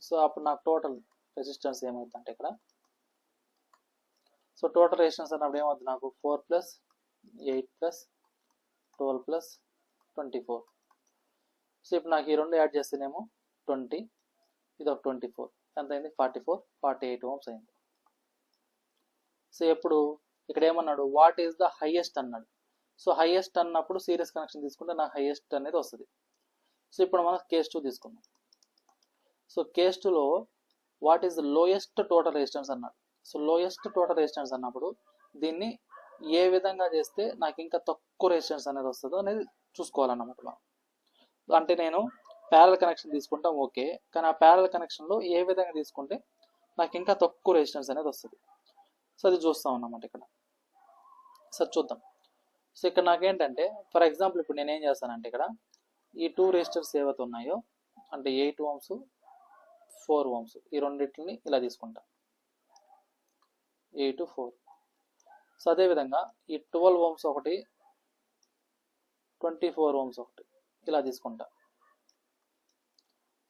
[SPEAKER 1] సో అప్పుడు నాకు టోటల్ రెసిస్టెన్స్ ఏమవుతుంది అంటే ఇక్కడ సో టోటల్ రెసిస్టెన్స్ అన్నప్పుడు ఏమవుతుంది నాకు 4 ప్లస్ 8 ప్లస్ 12 ప్లస్ 24. సో ఇప్పుడు నాకు ఈ రెండు యాడ్ చేస్తేనేమో 20, ఇది ఒక 24, ఎంత అయింది 48 ohms అయింది. సో ఎప్పుడు ఇక్కడ ఏమన్నాడు వాట్ ఈస్ ద హైయెస్ట్ అన్నాడు. సో హైయెస్ట్ అన్నప్పుడు సిరీస్ కనెక్షన్ తీసుకుంటే నాకు హైయెస్ట్ అనేది వస్తుంది. సో ఇప్పుడు మనం కేస్ 2 తీసుకుందాం. సో కేస్ 2లో what is the lowest total resistance అన్నాడు. సో లోయెస్ట్ టోటల్ రెసిస్టెన్స్ అన్నప్పుడు దీన్ని ఏ విధంగా చేస్తే నాకు ఇంకా తక్కువ రెసిస్టెన్స్ అనేది వస్తుందో అనేది చూసుకోవాలన్నమాట మనం. అంటే నేను ప్యారల్ కనెక్షన్ తీసుకుంటాం ఓకే, కానీ ఆ ప్యారల్ కనెక్షన్లో ఏ విధంగా తీసుకుంటే నాకు ఇంకా తక్కువ రెసిస్టెన్స్ అనేది వస్తుంది. సో అది చూస్తాం అన్నమాట ఇక్కడ. సార్ చూద్దాం. సో ఇక్కడ నాకేంటంటే ఫర్ ఎగ్జాంపుల్ ఇప్పుడు నేను ఏం చేస్తానంటే ఇక్కడ ఈ 2 రెసిస్టర్స్ ఏవైతే ఉన్నాయో అంటే 8 ohms 4 ohms ఈ రెండింటిని ఇలా తీసుకుంటా 8 4. సో అదేవిధంగా ఈ 12 ohms ఒకటి 24 ohms ఒకటి ఇలా తీసుకుంటా.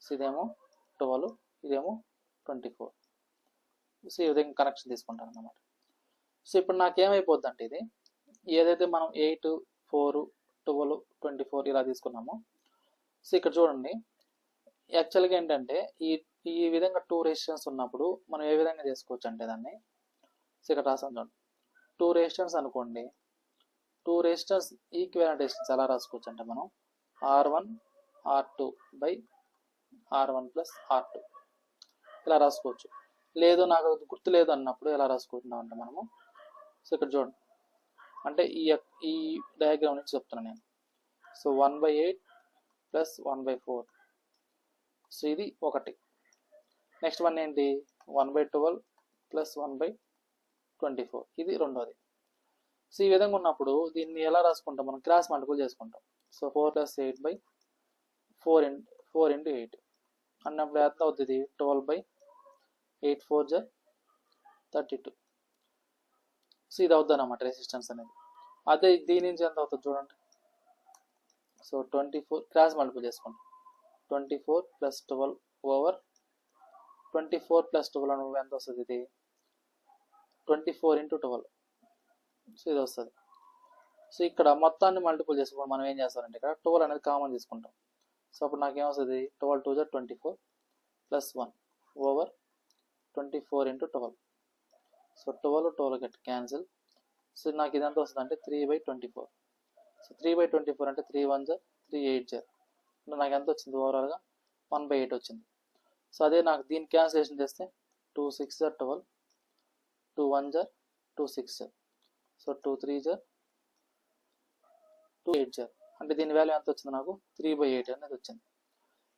[SPEAKER 1] సో ఇదేమో 12 ఇదేమో 24. సో ఈ విధంగా కనెక్షన్ తీసుకుంటాను అన్నమాట. సో ఇప్పుడు నాకేమైపోద్ది అంటే ఇది ఏదైతే మనం 8 4 12 24 ఇలా తీసుకున్నామో, సో ఇక్కడ చూడండి యాక్చువల్గా ఏంటంటే ఈ విధంగా 2 రెసిస్టెన్స్ ఉన్నప్పుడు మనం ఏ విధంగా చేసుకోవచ్చు అంటే దాన్ని, సో ఇక్కడ రాసాను చూడండి 2 రెసిస్టెన్స్ అనుకోండి, 2 రెసిస్టెన్స్ ఈక్వివలెంట్ రెసిస్టెన్స్ ఎలా రాసుకోవచ్చు అంటే మనం R1 R2 by R1 plus R2 ఇలా రాసుకోవచ్చు. లేదు నాకు గుర్తు లేదు అన్నప్పుడు ఎలా రాసుకుంటున్నాం అంటే మనము, సో ఇక్కడ చూడండి అంటే ఈ డయాగ్రామ్ నుంచి చెప్తున్నాను నేను. సో 1/8 ప్లస్ 1/4, సో ఇది ఒకటి. నెక్స్ట్ వన్ ఏంటి 1/12 ప్లస్ 1/24 ఇది రెండోది. సో ఈ విధంగా ఉన్నప్పుడు దీన్ని ఎలా రాసుకుంటాం మనం క్రాస్ మల్టిపుల్ చేసుకుంటాం. సో 4 ప్లస్ 8/4 ఇంటూ 8 అన్నప్పుడు ఎంత అవుతుంది 12/8 4 జా 32. సో ఇది అవుతుంది అన్నమాట రెసిస్టెన్స్ అనేది. అదే దీని నుంచి ఎంత అవుతుంది చూడండి. సో 24 క్రాస్ మల్టిపుల్ చేసుకుంటాం 24 ప్లస్ 12 ఓవర్ 24 ప్లస్ 12 ఎంత వస్తుంది ఇది 24 ఇంటూ 12. సో ఇది వస్తుంది. సో ఇక్కడ మొత్తాన్ని మల్టిపుల్ చేసుకుంటాం మనం ఏం చేస్తామంటే ఇక్కడ 12 అనేది కామన్ తీసుకుంటాం. సో అప్పుడు నాకు ఏమొస్తుంది 12 2 జా 24 ప్లస్ 1 ఓవర్ 24 ఇంటూ 12. సో 12 గట్టి క్యాన్సిల్. సో నాకు ఇదంతా వస్తుంది అంటే 3/24. సో 3/24 అంటే 3 1 జా 3 8 జా నాకు ఎంత వచ్చింది ఓవరాల్గా 1/8 వచ్చింది. సో అదే నాకు దీన్ని క్యాన్సిలేషన్ చేస్తే 2 6 జా 12 2 1 జా 2 6 జా సో 2 3 జా 2 8 జా అంటే దీని వాల్యూ ఎంత వచ్చింది నాకు 3/8 అనేది వచ్చింది.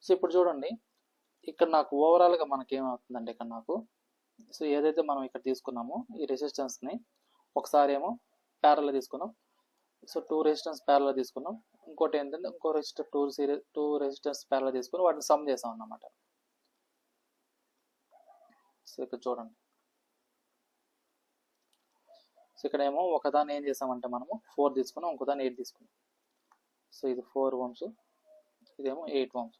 [SPEAKER 1] సో ఇప్పుడు చూడండి ఇక్కడ నాకు ఓవరాల్గా మనకి ఏమవుతుందంటే ఇక్కడ నాకు సో ఏదైతే మనం ఇక్కడ తీసుకున్నామో ఈ రెసిస్టెన్స్ని ఒకసారి ఏమో ప్యారల్లో తీసుకున్నాం. సో 2 రెసిస్టెన్స్ ప్యారల్లో తీసుకున్నాం. ఇంకోటి ఏంటంటే ఇంకో రెసిస్టర్ 2 రెసిస్టెన్స్ ప్యారల్లో తీసుకుని వాటిని సమ్ చేసాం అన్నమాట. సో ఇక్కడ చూడండి సో ఇక్కడ ఏమో ఒకదాన్ని ఏం చేసామంటే మనము 4 తీసుకున్నాం, ఇంకోదాన్ని 8 తీసుకున్నాం. సో ఇది 4 ohms ఇదేమో 8 ohms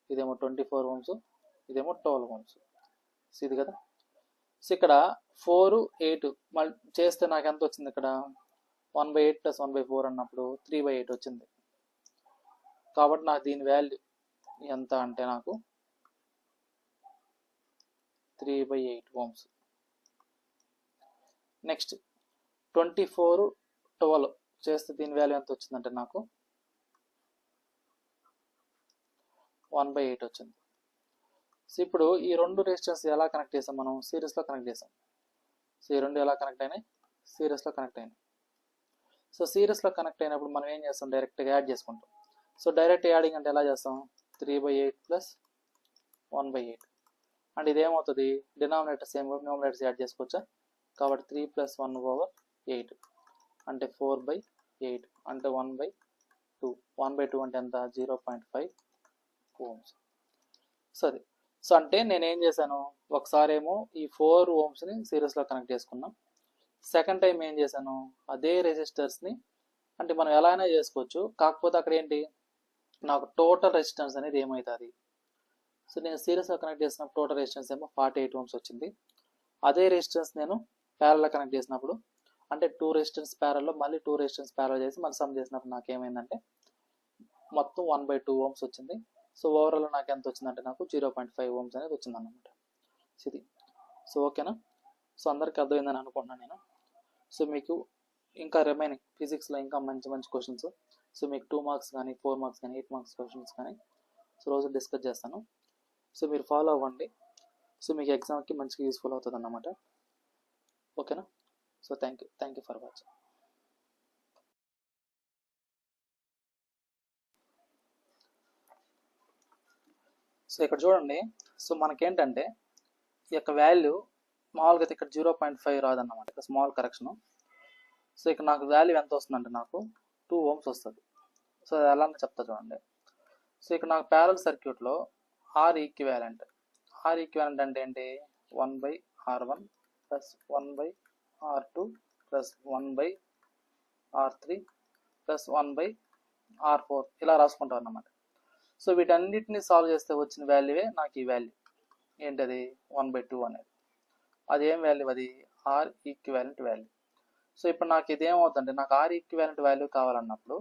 [SPEAKER 1] ఇదేమో 24 ohms ఇదేమో 12 ohms. సో ఇది కదా. సో ఇక్కడ 4 8 మళ్ళీ చేస్తే నాకు ఎంత వచ్చింది ఇక్కడ 1/8 ప్లస్ 1/4 అన్నప్పుడు 3/8 వచ్చింది. కాబట్టి నాకు దీని వాల్యూ ఎంత అంటే నాకు 3/8 ohms. నెక్స్ట్ 24 12 చేస్తే దీని వాల్యూ ఎంత వచ్చిందంటే నాకు 1/8 వచ్చింది. సో ఇప్పుడు ఈ రెండు రెసిస్టెన్స్ ఎలా కనెక్ట్ చేసాం మనం సిరీస్లో కనెక్ట్ చేసాం. సో ఈ రెండు ఎలా కనెక్ట్ అయినాయి సిరీస్లో కనెక్ట్ అయినాయి. సో సిరీస్లో కనెక్ట్ అయినప్పుడు మనం ఏం చేస్తాం డైరెక్ట్గా యాడ్ చేసుకుంటాం. సో డైరెక్ట్ యాడింగ్ అంటే ఎలా చేస్తాం 3/8 ప్లస్ 1/8 అంటే ఇదేమవుతుంది డినామినేటర్ సేమ్ న్యూమరేటర్స్ యాడ్ చేసుకోవచ్చా. కాబట్టి 3 ప్లస్ 1 ఓవర్ 8 అంటే 4/8 అంటే 1/2 1/2 అంటే ఎంత 0.5 ohms. సరే సో అంటే నేనేం చేశాను ఒకసారి ఏమో ఈ 4 ohmsని సిరీస్లో కనెక్ట్ చేసుకున్నాం. సెకండ్ టైం ఏం చేశాను అదే రెసిస్టర్స్ని అంటే మనం ఎలా అయినా చేసుకోవచ్చు, కాకపోతే అక్కడ ఏంటి నాకు టోటల్ రెసిస్టెన్స్ అనేది ఏమవుతుంది. సో నేను సిరీస్లో కనెక్ట్ చేసిన టోటల్ రెసిస్టెన్స్ ఏమో 48 ohms వచ్చింది. అదే రెసిస్టెన్స్ నేను ప్యారల్లో కనెక్ట్ చేసినప్పుడు అంటే 2 రెసిస్టెన్స్ ప్యారల్లో మళ్ళీ 2 రెసిస్టెన్స్ ప్యారల్ చేసి మళ్ళీ సమ్ చేసినప్పుడు నాకు ఏమైందంటే మొత్తం 1/2 ohms వచ్చింది. సో ఓవరాల్ నాకు ఎంత వచ్చిందంటే నాకు 0.5 ohms అనేది వచ్చింది అన్నమాట. ఇది సో ఓకేనా. సో అందరికీ అర్థమైందని అనుకుంటున్నాను నేను. సో మీకు ఇంకా రిమైనింగ్ ఫిజిక్స్లో ఇంకా మంచి మంచి క్వశ్చన్స్ సో మీకు 2 మార్క్స్ కానీ 4 మార్క్స్ కానీ 8 మార్క్స్ క్వశ్చన్స్ కానీ సో రోజు డిస్కస్ చేస్తాను. సో మీరు ఫాలో అవ్వండి. సో మీకు ఎగ్జామ్కి మంచిగా యూస్ఫుల్ అవుతుంది అన్నమాట. ఓకేనా. So thank you for watching. So ఇక్కడ చూడండి, సో మనకేంటంటే ఈ యొక్క వాల్యూ మామూలుగా అయితే ఇక్కడ 0.5 రాదన్నమాట, ఇక్కడ స్మాల్ కరెక్షన్. సో ఇక్కడ నాకు వాల్యూ ఎంత వస్తుందంటే నాకు 2 ohms వస్తుంది. సో అది ఎలా చెప్తా చూడండి. సో ఇక్కడ నాకు ప్యారల్ సర్క్యూట్లో ఆర్ ఈక్వివాలెంట్ అంటే ఏంటి, 1/R1 plus 1/R2 plus 1/R3 plus 1/R4 ఇలా రాసుకుంటాం అన్నమాట. సో వీటన్నిటిని సాల్వ్ చేస్తే వచ్చిన వాల్యూవే నాకు ఈ వాల్యూ ఏంటది 1/2 అనేది. అది ఏం వాల్యూ, అది ఆర్ ఈక్వివాలెంట్ వాల్యూ. సో ఇప్పుడు నాకు ఇదేమవుతుందంటే నాకు ఆర్ ఈక్వివాలెంట్ వాల్యూ కావాలన్నప్పుడు,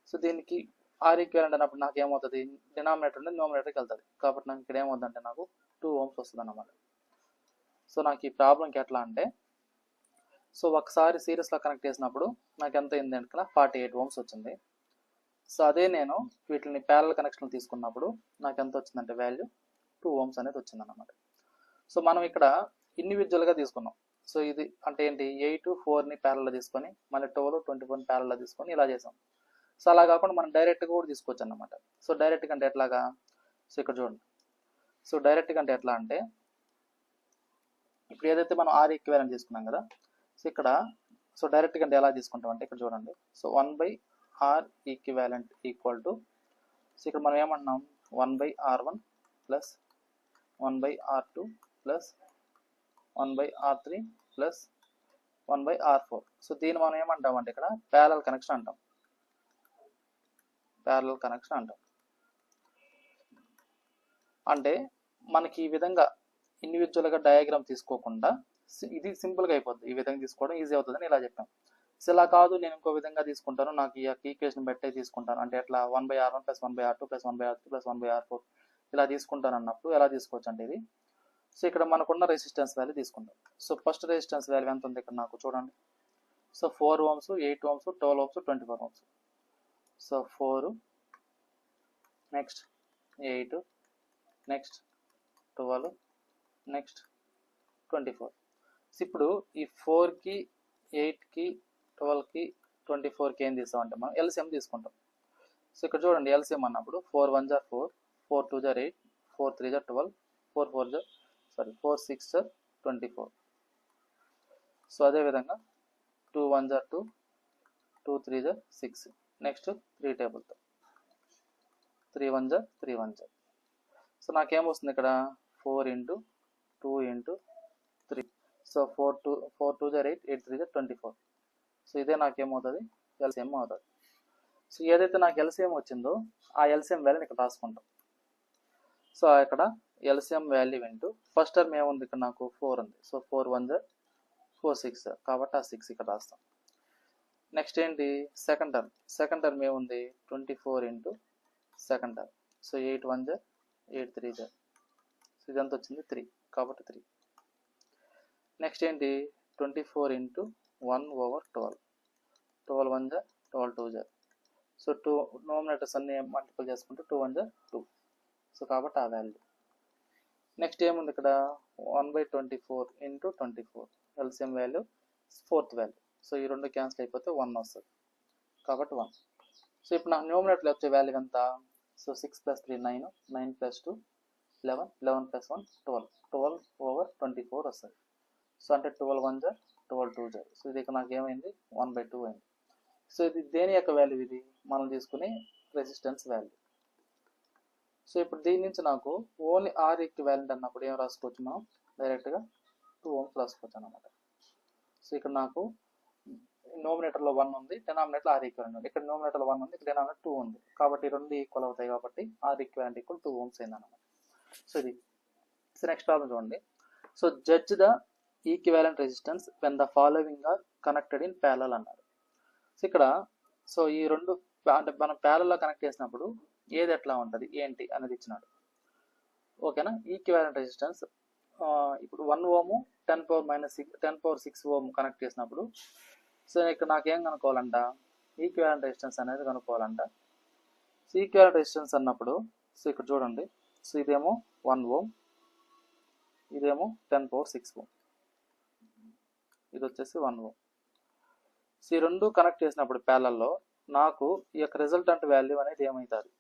[SPEAKER 1] సో దీనికి ఆర్ ఈక్వివాలెంట్ అన్నప్పుడు నాకు ఏమవుతుంది, డినామినేటర్ నుండి న్యూమరేటర్కి వెళ్తుంది. కాబట్టి నాకు ఇక్కడ ఏమవుతుందంటే నాకు 2 ohms వస్తుంది అన్నమాట. సో నాకు ఈ ప్రాబ్లంకి ఎట్లా అంటే, సో ఒకసారి సిరీస్లో కనెక్ట్ చేసినప్పుడు నాకు ఎంత అయింది అంటే 48 ohms వచ్చింది. సో అదే నేను వీటిని ప్యారల్ కనెక్షన్ తీసుకున్నప్పుడు నాకు ఎంత వచ్చిందంటే వాల్యూ 2 ohms అనేది వచ్చింది అన్నమాట. సో మనం ఇక్కడ ఇండివిజువల్గా తీసుకున్నాం. సో ఇది అంటే ఏంటి, 8, 4ని ప్యారల్లో తీసుకొని మళ్ళీ 12, 24 ప్యారల్లో తీసుకొని ఇలా చేసాం. సో అలా కాకుండా మనం డైరెక్ట్గా కూడా తీసుకోవచ్చు అన్నమాట. సో డైరెక్ట్గా అంటే ఎట్లాగా, సో ఇక్కడ చూడండి. సో డైరెక్ట్గా అంటే ఎట్లా అంటే, ఇప్పుడు ఏదైతే మనం ఆర్ ఈక్వివాలెంట్ తీసుకున్నాం కదా, సో ఇక్కడ సో డైరెక్ట్గా అంటే ఎలా తీసుకుంటాం అంటే ఇక్కడ చూడండి. So 1/R equivalent equal to, so ఇక్కడ మనం ఏమంటున్నాం 1/R1 plus 1/R2 plus 1/R3 plus 1/R4. So దీన్ని మనం ఏమంటాం అంటే ఇక్కడ ప్యారల్ కనెక్షన్ అంటాం. అంటే మనకి ఈ విధంగా ఇండివిజువల్గా డయాగ్రామ్ తీసుకోకుండా ఇది సింపుల్గా అయిపోద్ది. ఈ విధంగా తీసుకోవడం ఈజీ అవుతుందని ఇలా చెప్పాం. సో ఇలా కాదు, నేను ఇంకో విధంగా తీసుకుంటాను, నాకు ఈ ఈక్వేషన్ బట్టే తీసుకుంటాను అంటే ఎట్లా 1/R1 plus 1/R2 plus 1/R3 plus 1/R4 ఇలా తీసుకుంటాను అన్నప్పుడు ఎలా తీసుకోవచ్చు అంటే ఇది. సో ఇక్కడ మనకున్న రెసిస్టెన్స్ వాల్యూ తీసుకుంటాం. సో ఫస్ట్ రెసిస్టెన్స్ వాల్యూ ఎంత ఉంది ఇక్కడ నాకు చూడండి. So 4 ohms, 8 ohms, 12 ohms, 24 ohms. So 4, next 8, next 12, next 24. So ఇప్పుడు ఈ 4కి 8కి 12కి 24కి ఏం తీస్తామంటే మనం ఎల్సిఎం తీసుకుంటాం. సో ఇక్కడ చూడండి ఎల్సిఎం అన్నప్పుడు 4 1 జా 4, 4 2 జా 8, 4 3 జా 12, 4 6 జా 24. సో అదేవిధంగా 2 1 జా 2, 2 3 జా 6, నెక్స్ట్ 3 టేబుల్తో 3 1 జా 3 1 జా. సో నాకేమొస్తుంది ఇక్కడ 4 × 2 × 3. సో 4 2 జా 8, 8 3 జా 24. సో ఇదే నాకేమవుతుంది ఎల్సిఎం అవుతుంది. సో ఏదైతే నాకు ఎల్సిఎం వచ్చిందో ఆ ఎల్సిఎం వాల్యూని ఇక్కడ రాసుకుంటాం. సో ఇక్కడ LCM value into first term ఏముంది ఇక్కడ నాకు 4 ఉంది. సో 4 1 జా 4 6 కాబట్టి ఆ 6 ఇక్కడ రాస్తాం. నెక్స్ట్ ఏంటి సెకండ్ టర్మ్ ఏముంది 24 × సెకండ్ టర్మ్. సో 8 1 జా 8 3 జా. సో ఇదంతా వచ్చింది 3 కాబట్టి 3. నెక్స్ట్ ఏంటి 24 × 1/12, 12 1 జా 12 2 జా. సో 2 నోమినేటర్స్ అన్ని మల్టిపుల్ చేసుకుంటే 2 1 జా 2. సో కాబట్టి ఆ వాల్యూ. నెక్స్ట్ ఏముంది ఇక్కడ 1/24 × 24 LCM value 4th value. So ఈ రెండు క్యాన్సిల్ అయిపోతే 1 వస్తుంది కాబట్టి 1. సో ఇప్పుడు నాకు న్యూమినేటర్లో వచ్చే వాల్యూ ఎంత, సో 6 + 3 9, 9 + 2 11, 11 + 1 12, 12/24 వస్తుంది. సో అంటే 12 1 జా 12 2 జా. సో ఇది ఇక్కడ నాకు ఏమైంది 1/2 అయింది. సో ఇది దేని యొక్క వాల్యూ, ఇది మనం తీసుకునే రెసిస్టెన్స్ వాల్యూ. సో ఇప్పుడు దీని నుంచి నాకు ఓన్లీ ఆర్ ఈక్వివాలెంట్ అన్నప్పుడు ఏం రాసుకోవచ్చు మనం డైరెక్ట్గా 2 ohms రాసుకోవచ్చు అన్నమాట. సో ఇక్కడ నాకు నోమినేటర్లో 1 ఉంది, డినామినేటర్లో ఆర్ ఈక్వివాలెంట్ ఉంది. ఇక్కడ నోమినేటర్లో 1 ఉంది, ఇక్కడ డినామినేటర్ 2 ఉంది. కాబట్టి రెండు ఈక్వల్ అవుతాయి కాబట్టి ఆర్ ఈక్వివాలెంట్ = 2 ohms అయింది అన్నమాట. సో ఇది. సో నెక్స్ట్ ప్రాబ్లం చూడండి. So judge the equivalent resistance when the following are connected in parallel అన్నారు. సో ఇక్కడ సో ఈ రెండు అంటే మనం ప్యారల్లో కనెక్ట్ చేసినప్పుడు ఏది ఎట్లా ఉంటుంది ఏంటి అనేది ఇచ్చినాడు. ఓకేనా. ఈక్వివాలెంట్ రెసిస్టెన్స్ ఇప్పుడు 1 ohm 10⁻6 ohm కనెక్ట్ చేసినప్పుడు సో ఇక్కడ నాకేం కనుక్కోవాలంట, ఈక్వివాలెంట్ రెసిస్టెన్స్ అనేది కనుక్కోవాలంట. సో ఈక్వివాలెంట్ రెసిస్టెన్స్ అన్నప్పుడు సో ఇక్కడ చూడండి, సో ఇదేమో 1 ohm, ఇదేమో 10⁻6 ohm, ఇది వచ్చేసి 1 ohm. సో ఈ రెండు కనెక్ట్ చేసినప్పుడు ప్యారలల్లో నాకు ఈ యొక్క రిజల్టెంట్ వాల్యూ అనేది ఏమవుతుంది,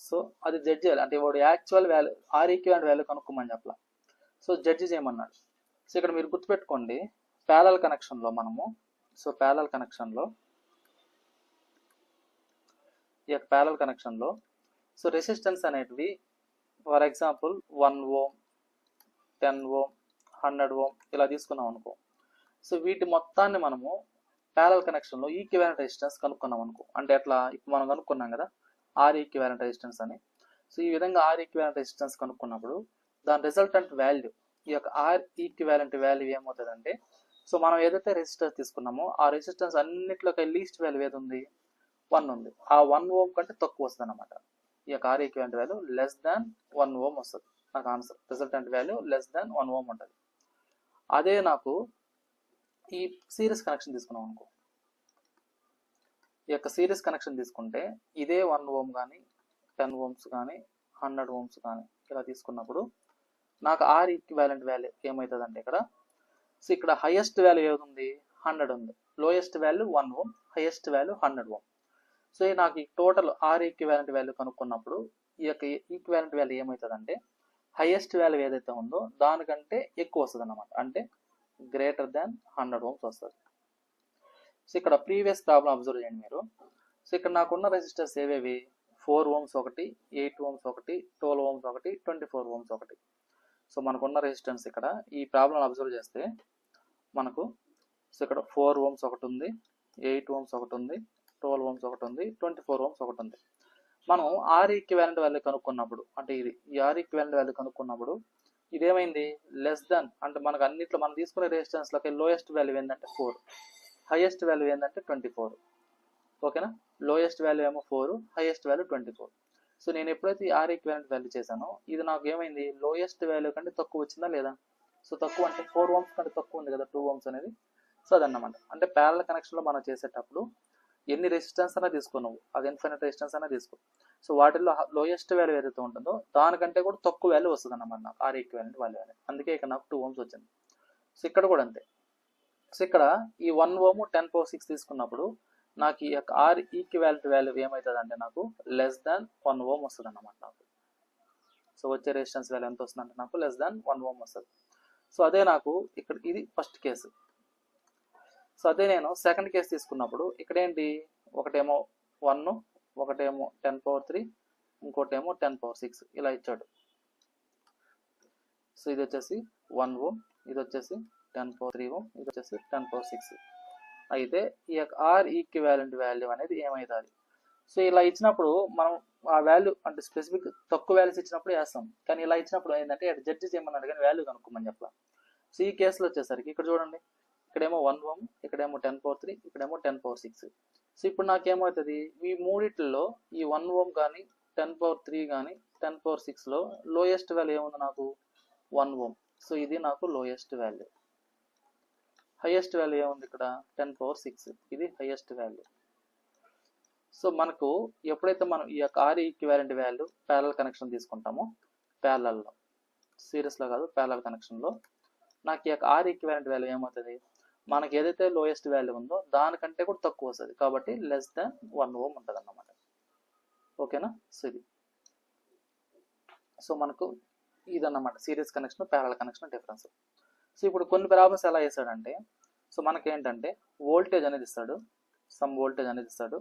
[SPEAKER 1] సో అది జడ్జ్ చేయాలి, అంటే వాడు actual value or equivalent value కనుక్కోమని చెప్పాలి. సో జడ్జ్ చేయమన్నాడు. సో ఇక్కడ మీరు గుర్తుపెట్టుకోండి, ప్యారలల్ కనెక్షన్లో మనము, సో ప్యారలల్ కనెక్షన్లో ఈ యొక్క ప్యారలల్ కనెక్షన్లో సో రెసిస్టెన్స్ అనేటివి ఫర్ ఎగ్జాంపుల్ 1 ఓం 10 ఓం 100 ఓం ఇలా తీసుకున్నాం అనుకో. సో వీటి మొత్తాన్ని మనము ప్యారలల్ కనెక్షన్లో ఈక్వివాలెంట్ రెసిస్టెన్స్ కనుక్కున్నాం అనుకో. అంటే ఎట్లా, ఇప్పుడు మనం కనుక్కున్నాం కదా ఆర్ ఈక్వివాలెంట్ రెసిస్టెన్స్ అని. సో ఈ విధంగా ఆర్ ఈక్వివాలెంట్ రెసిస్టెన్స్ కనుక్కున్నప్పుడు దాని రిజల్టెంట్ వాల్యూ, ఈ యొక్క ఆర్ ఈక్వివాలెంట్ వాల్యూ ఏమవుతుందంటే, సో మనం ఏదైతే రెసిస్టెన్స్ తీసుకున్నామో ఆ రెసిస్టెన్స్ అన్నింటిలోకి లీస్ట్ వాల్యూ ఏది ఉంది, 1 ఉంది. ఆ 1 ఓం కంటే తక్కువ వస్తుంది అనమాట. ఈ యొక్క are equivalent value less than 1 ఓం వస్తుంది నాకు answer. Resultant value less than 1 ఓం ఉంటుంది. అదే నాకు ఈ సిరీస్ కనెక్షన్ తీసుకున్నాం అనుకో, ఈ యొక్క సిరీస్ కనెక్షన్ తీసుకుంటే ఇదే 1 ఓం కానీ 10 ఓమ్స్ కానీ 100 ఓమ్స్ కానీ ఇలా తీసుకున్నప్పుడు నాకు ఆర్ ఈక్వివాలెంట్ వాల్యూ ఏమవుతుందంటే ఇక్కడ, సో ఇక్కడ హైయెస్ట్ వాల్యూ ఏది ఉంది, 100 ఉంది. లోయెస్ట్ వాల్యూ 1 ఓం, హైయెస్ట్ వాల్యూ 100 ఓం. సో నాకు ఈ టోటల్ ఆర్ ఈక్వివాలెంట్ వాల్యూ కనుక్కున్నప్పుడు ఈ యొక్క ఈక్వివాలెంట్ వాల్యూ ఏమవుతుందంటే హైయెస్ట్ వాల్యూ ఏదైతే ఉందో దానికంటే ఎక్కువ వస్తుంది అన్నమాట, అంటే గ్రేటర్ దాన్ 100 ఓమ్స్ వస్తుంది. సో ఇక్కడ ప్రీవియస్ ప్రాబ్లం అబ్జర్వ్ చేయండి మీరు. సో ఇక్కడ నాకున్న రెసిస్టర్స్ ఏవేవి, 4 ఓమ్స్ ఒకటి, 8 ఓమ్స్ ఒకటి, 12 ఓమ్స్ ఒకటి, 24 ఓమ్స్ ఒకటి. సో మనకున్న రెసిస్టెన్స్ ఇక్కడ ఈ ప్రాబ్లం అబ్జర్వ్ చేస్తే మనకు, సో ఇక్కడ 4 ఓమ్స్ ఒకటి ఉంది, 8 ఓమ్స్ ఒకటి ఉంది, 12 ఓమ్స్ ఒకటి ఉంది, 24 ఓమ్స్ ఒకటి ఉంది. మనం ఆర్ ఈక్వివాలెంట్ వాల్యూ కనుక్కున్నప్పుడు, అంటే ఇది ఈ ఆర్ ఈక్వివాలెంట్ వాల్యూ కనుక్కున్నప్పుడు ఇదేమైంది లెస్ దాన్, అంటే మనకు అన్నిట్లో మనం తీసుకునే రెసిస్టెన్స్లోకి లోయెస్ట్ వాల్యూ ఏంటంటే 4, హైయెస్ట్ వాల్యూ ఏంటంటే 24. ఓకేనా, లోయెస్ట్ వాల్యూ ఏమో 4, హైయెస్ట్ వాల్యూ 24. సో నేను ఎప్పుడైతే ఆర్ ఈక్వివాలెంట్ వాల్యూ చేశానో ఇది నాకు ఏమైంది లోయెస్ట్ వాల్యూ కంటే తక్కువ వచ్చిందా లేదా. సో తక్కువ అంటే 4 ఓమ్స్ కంటే తక్కువ ఉంది కదా 2 ఓమ్స్ అనేది. సో అదన్నమాట. అంటే ప్యారలల్ కనెక్షన్లో మనం చేసేటప్పుడు ఎన్ని రెసిస్టెన్స్ అయినా తీసుకున్నావు, అది ఇన్ఫినిట్ రెసిస్టెన్స్ అయినా తీసుకో. సో వాటిల్లో లోయెస్ట్ వాల్యూ ఏదైతే ఉంటుందో దానికంటే కూడా తక్కువ వాల్యూ వస్తుంది అన్నమాట నాకు ఆర్ ఈక్వివాలెంట్ వాల్యూ అనేది. అందుకే ఇక్కడ నాకు 2 ఓమ్స్ వచ్చింది. సో ఇక్కడ కూడా అంతే. సో ఇక్కడ ఈ 1 ఓమ్ 10⁶ తీసుకున్నప్పుడు నాకు ఈ యొక్క ఆర్ ఈక్వివాలెంట్ వాల్యూ ఏమవుతుంది అంటే నాకు లెస్ దాన్ 1 ఓమ్ వస్తుంది అన్నమాట నాకు. సో వచ్చే రెసిస్టెన్స్ వాల్యూ ఎంత వస్తుందంటే నాకు లెస్ దాన్ 1 ఓమ్ వస్తుంది. సో అదే నాకు ఇక్కడ ఇది ఫస్ట్ కేసు. సో అదే నేను సెకండ్ కేసు తీసుకున్నప్పుడు ఇక్కడ ఏంటి, ఒకటేమో 1, ఒకటేమో 10⁻3, ఇంకోటేమో 10⁶ ఇలా ఇచ్చాడు. సో ఇది వచ్చేసి 1 ఓమ్, ఇది వచ్చేసి 10⁻3 ఓమ్, ఇది వచ్చేసి 10⁻6. అయితే ఈ యొక్క ఆర్ ఈక్వివాలెంట్ వాల్యూ అనేది ఏమవుతుంది. సో ఇలా ఇచ్చినప్పుడు మనం ఆ వాల్యూ అంటే స్పెసిఫిక్ తక్కువ వాల్యూస్ ఇచ్చినప్పుడు వేస్తాం, కానీ ఇలా ఇచ్చినప్పుడు ఏంటంటే జడ్జి చేయమన్నాడు కానీ వాల్యూ కనుక్కోమని చెప్పాలి. సో ఈ కేసులో వచ్చేసరికి ఇక్కడ చూడండి, ఇక్కడేమో 1 ఓమ్, ఇక్కడేమో 10⁻3, ఇక్కడేమో 10⁻6. సో ఇప్పుడు నాకేమవుతుంది, ఈ మూడిట్లో ఈ 1 ఓమ్ కానీ 10⁻3 కానీ 10⁻6లో లోయెస్ట్ వాల్యూ ఏముంది నాకు 1 ఓమ్. సో ఇది నాకు లోయెస్ట్ వాల్యూ. హైయెస్ట్ వాల్యూ ఏముంది ఇక్కడ 10⁻6, ఇది హైయెస్ట్ వాల్యూ. సో మనకు ఎప్పుడైతే మనం ఈ యొక్క are equivalent value parallel connection తీసుకుంటామో, ప్యారలల్లో సిరీస్లో కాదు ప్యారలల్ కనెక్షన్లో నాకు ఈ యొక్క ఆర్ ఈక్వివాలెంట్ వాల్యూ ఏమవుతుంది, మనకి ఏదైతే లోయెస్ట్ వాల్యూ ఉందో దానికంటే కూడా తక్కువ వస్తుంది, కాబట్టి లెస్ దాన్ 1 ఓమ్ ఉంటుంది అన్నమాట. ఓకేనా, సో ఇది సో మనకు ఇదన్నమాట series connection parallel connection difference. So ఇప్పుడు కొన్ని ప్రాబ్లమ్స్ ఎలా చేశాడంటే, సో మనకి ఏంటంటే వోల్టేజ్ అనేది ఇస్తాడు, సమ్ వోల్టేజ్ అనేది ఇస్తాడు.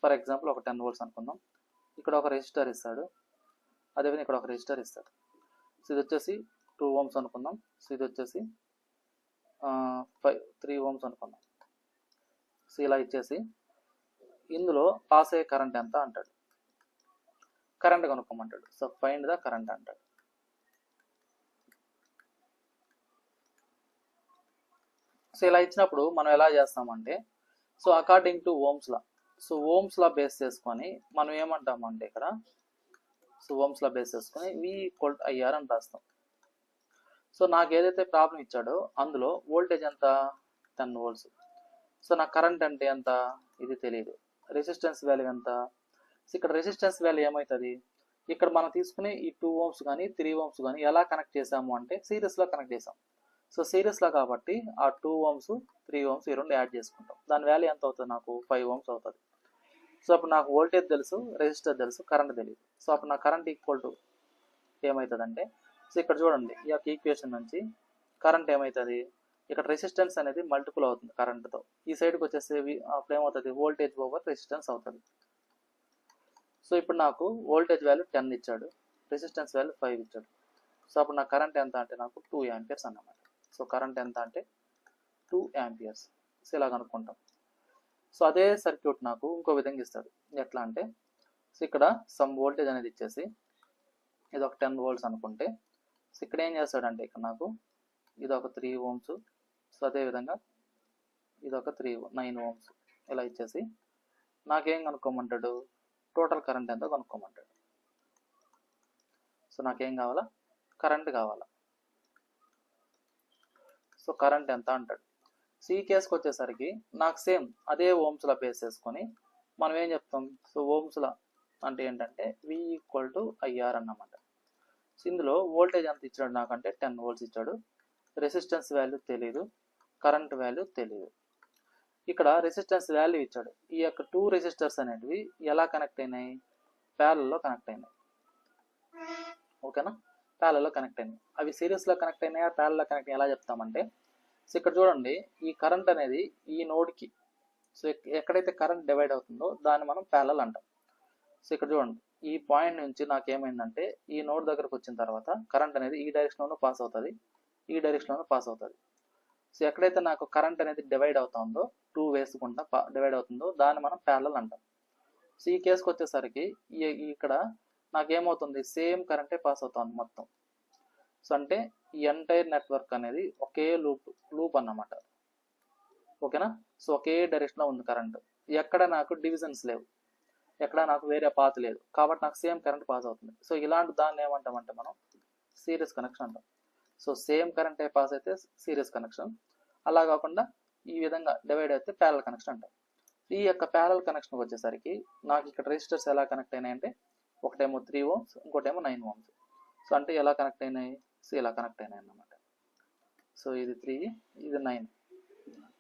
[SPEAKER 1] ఫర్ ఎగ్జాంపుల్ ఒక 10 వోల్ట్స్ అనుకుందాం. ఇక్కడ ఒక రెసిస్టర్ ఇస్తాడు, అదేవిధంగా ఇక్కడ ఒక రెసిస్టర్ ఇస్తాడు. సో ఇది వచ్చేసి 2 ఓమ్స్ అనుకుందాం. సో ఇది వచ్చేసి 3 ఓమ్స్ అనుకుందాం. సో ఇలా ఇచ్చేసి ఇందులో పాస్ అయ్యే కరెంట్ ఎంత అంటాడు, కరెంట్ కనుక్కోమంటాడు. సో ఫైండ్ ద కరెంట్ అంటాడు. సో ఇలా ఇచ్చినప్పుడు మనం ఎలా చేస్తామంటే, so according to Ohm's law, so Ohm's law base చేసుకొని మనం ఏమంటామంటే ఇక్కడ, సో ఓమ్స్ లా బేస్ చేసుకొని V = IR అని రాస్తాం. సో నాకు ఏదైతే ప్రాబ్లం ఇచ్చాడో అందులో వోల్టేజ్ ఎంత 10 వోల్ట్స్. సో నాకు కరెంట్ అంటే ఎంత ఇది తెలియదు. రెసిస్టెన్స్ వాల్యూ ఎంత, సో ఇక్కడ రెసిస్టెన్స్ వాల్యూ ఏమవుతుంది, ఇక్కడ మనం తీసుకునే ఈ 2 ఓమ్స్ కానీ 3 ఓమ్స్ కానీ ఎలా కనెక్ట్ చేసాము అంటే సిరీస్లో కనెక్ట్ చేసాం. సో సిరీస్లో కాబట్టి ఆ 2 ఓమ్స్ 3 ఓమ్స్ ఈ రెండు యాడ్ చేసుకుంటాం. దాని వాల్యూ ఎంత అవుతుంది నాకు 5 ఓమ్స్ అవుతుంది. సో అప్పుడు నాకు వోల్టేజ్ తెలుసు, రెసిస్టర్ తెలుసు, కరెంట్ తెలియదు. సో అప్పుడు నా కరెంట్ ఈక్వల్ టు ఏమవుతుందంటే, సో ఇక్కడ చూడండి ఈ యొక్క ఈక్వేషన్ నుంచి కరెంట్ ఏమవుతుంది, ఇక్కడ రెసిస్టెన్స్ అనేది మల్టిపుల్ అవుతుంది కరెంట్తో. ఈ సైడ్కి వచ్చేసి అప్పుడు ఏమవుతుంది, వోల్టేజ్ ఓవర్ రెసిస్టెన్స్ అవుతుంది. సో ఇప్పుడు నాకు వోల్టేజ్ వాల్యూ 10 ఇచ్చాడు, రెసిస్టెన్స్ వాల్యూ 5 ఇచ్చాడు. సో అప్పుడు నా కరెంట్ ఎంత అంటే నాకు 2 యాంపియర్స్ అన్నమాట. సో కరెంట్ ఎంత అంటే 2 యాంపియర్స్. సో ఇలా కనుక్కుంటాం. సో అదే సర్క్యూట్ నాకు ఇంకో విధంగా ఇస్తాడు. ఎట్లా అంటే, సో ఇక్కడ సమ్ వోల్టేజ్ అనేది ఇచ్చేసి ఇది ఒక 10 వోల్ట్స్ అనుకుంటే, సో ఇక్కడ ఏం చేస్తాడంటే ఇక్కడ నాకు ఇది ఒక 3 ఓమ్స్, సో అదేవిధంగా ఇది ఒక 9 ఓమ్స్ ఇలా ఇచ్చేసి నాకేం కనుక్కోమంటాడు, టోటల్ కరెంట్ ఎంతో కనుక్కోమంటాడు. సో నాకేం కావాలా, కరెంట్ కావాలా. సో కరెంట్ ఎంత అంటాడు. సో ఈ కేసుకి వచ్చేసరికి నాకు సేమ్ అదే ఓమ్స్లా బేస్ చేసుకొని మనం ఏం చెప్తాం, సో ఓమ్స్లా అంటే ఏంటంటే V ఈక్వల్ టు IR అన్నమాట. సో ఇందులో వోల్టేజ్ ఎంత ఇచ్చాడు నాకంటే 10 వోల్ట్స్ ఇచ్చాడు, రెసిస్టెన్స్ వాల్యూ తెలియదు, కరెంట్ వాల్యూ తెలియదు. ఇక్కడ రెసిస్టెన్స్ వాల్యూ ఇచ్చాడు. ఈ యొక్క 2 రెసిస్టర్స్ అనేటివి ఎలా కనెక్ట్ అయినాయి, ప్యారల్లో కనెక్ట్ అయినాయి. ఓకేనా, ప్యారల్లో కనెక్ట్ అయినాయి. అవి సిరీస్లో కనెక్ట్ అయినాయా, ప్యారల్లో కనెక్ట్ అయినా ఎలా చెప్తామంటే, సో ఇక్కడ చూడండి ఈ కరెంట్ అనేది ఈ నోడ్కి, సో ఎక్కడైతే కరెంట్ డివైడ్ అవుతుందో దాన్ని మనం ప్యారలల్ అంటాం. సో ఇక్కడ చూడండి ఈ పాయింట్ నుంచి నాకు ఏమైందంటే ఈ నోడ్ దగ్గరకు వచ్చిన తర్వాత కరెంట్ అనేది ఈ డైరెక్షన్లోనూ పాస్ అవుతుంది, ఈ డైరెక్షన్లోనూ పాస్ అవుతుంది. సో ఎక్కడైతే నాకు కరెంట్ అనేది డివైడ్ అవుతుందో 2 వేసుకుంటా డివైడ్ అవుతుందో దాన్ని మనం ప్యారలల్ అంటాం. సో ఈ కేసుకి వచ్చేసరికి ఇక్కడ నాకేమవుతుంది, సేమ్ కరెంటే పాస్ అవుతుంది మొత్తం. సో అంటే ఈ ఎంటైర్ నెట్వర్క్ అనేది ఒకే లూప్ అన్నమాట. ఓకేనా, సో ఒకే డైరెక్షన్లో ఉంది కరెంట్, ఎక్కడ నాకు డివిజన్స్ లేవు, ఎక్కడ నాకు వేరే పాత్ లేదు, కాబట్టి నాకు సేమ్ కరెంట్ పాస్ అవుతుంది. సో ఇలాంటి దాన్ని ఏమంటామంటే మనం సిరీస్ కనెక్షన్ అంటాం. సో సేమ్ కరెంట్ పాస్ అయితే సిరీస్ కనెక్షన్, అలా కాకుండా ఈ విధంగా డివైడ్ అయితే ప్యారలల్ కనెక్షన్ అంటాం. ఈ యొక్క ప్యారలల్ కనెక్షన్ వచ్చేసరికి నాకు ఇక్కడ రెసిస్టర్స్ ఎలా కనెక్ట్ అయినాయంటే ఒకటేమో 3 ఓమ్స్, ఇంకోటేమో 9 ఓమ్స్. సో అంటే ఎలా కనెక్ట్ అయినాయి, సో ఇలా కనెక్ట్ అయినాయి అన్నమాట. సో ఇది 3, ఇది 9.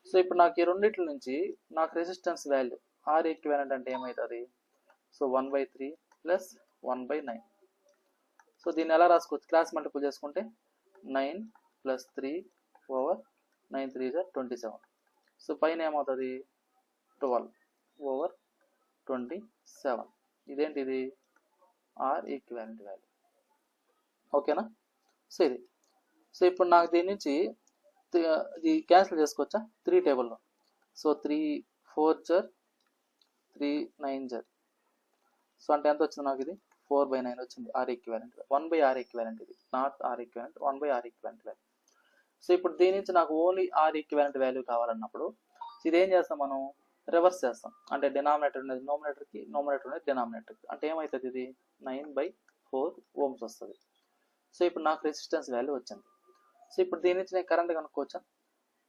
[SPEAKER 1] సో ఇప్పుడు నాకు ఈ రెండిట్ల నుంచి నాకు రెసిస్టెన్స్ వాల్యూ R ఈక్వివలెంట్ అంటే ఏమవుతుంది, సో 1/3 ప్లస్ 1/9. సో దీన్ని ఎలా రాసుకోవచ్చు, క్లాస్ మల్టిపుల్ చేసుకుంటే 9 ప్లస్ 3 ఓవర్ 9 3 is 27. సో పైన ఏమవుతుంది 12 ఓవర్ 27. ఇదేంటిది R ఈక్వివలెంట్ వాల్యూ. ఓకేనా, సో ఇది. సో ఇప్పుడు నాకు దీని నుంచి ఇది క్యాన్సిల్ చేసుకోవచ్చా 3 టేబుల్లో. సో 3 4 జర్ 3 9 జర్. సో అంటే ఎంత వచ్చింది నాకు, ఇది 4/9 వచ్చింది R ఈక్వివలెంట్. 1/R ఈక్వివలెంట్, ఇది not R equivalent, 1/R equivalent value. So ఇప్పుడు దీని నుంచి నాకు ఓన్లీ R ఈక్వివలెంట్ వాల్యూ కావాలన్నప్పుడు ఇదేం చేస్తాం, మనం రివర్స్ చేస్తాం. అంటే డినామినేటర్ అనేది నోమినేటర్కి, నోమినేటర్ అనేది డినామినేటర్కి. అంటే ఏమవుతుంది, ఇది 9/4 ఓమ్స్ వస్తుంది. సో ఇప్పుడు నాకు రెసిస్టెన్స్ వాల్యూ వచ్చింది. సో ఇప్పుడు దీని నుంచి నేను కరెంట్ కనుక్కోవచ్చా.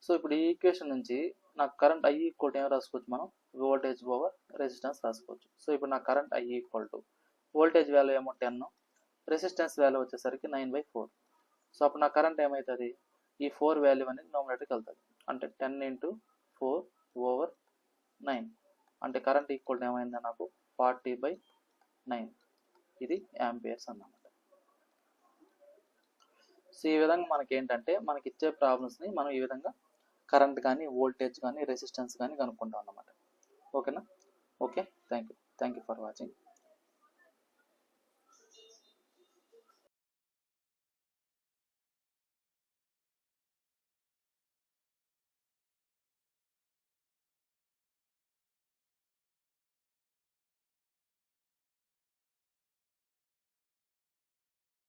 [SPEAKER 1] సో ఇప్పుడు ఈ ఈక్వేషన్ నుంచి నాకు కరెంట్ I ఈక్వల్ టు ఏం రాసుకోవచ్చు, మనం వోల్టేజ్ ఓవర్ రెసిస్టెన్స్ రాసుకోవచ్చు. సో ఇప్పుడు నాకు current I equal to voltage value ఏమో 10, రెసిస్టెన్స్ వాల్యూ వచ్చేసరికి 9/4. సో అప్పుడు నా కరెంట్ ఏమవుతుంది, ఈ 4 వాల్యూ అనేది నోమినేటర్కి వెళ్తుంది. అంటే 10 × 4 ఓవర్ 9. అంటే కరెంట్ ఈక్వల్ ఏమైందా నాకు 40/9. ఇది యాంపియర్స్ అన్నమాట. సో ఈ విధంగా మనకి ఏంటంటే మనకి ఇచ్చే ప్రాబ్లమ్స్ని మనం ఈ విధంగా కరెంట్ కానీ, వోల్టేజ్ కానీ, రెసిస్టెన్స్ కానీ కనుక్కుంటాం అన్నమాట. ఓకేనా, okay, thank you for watching.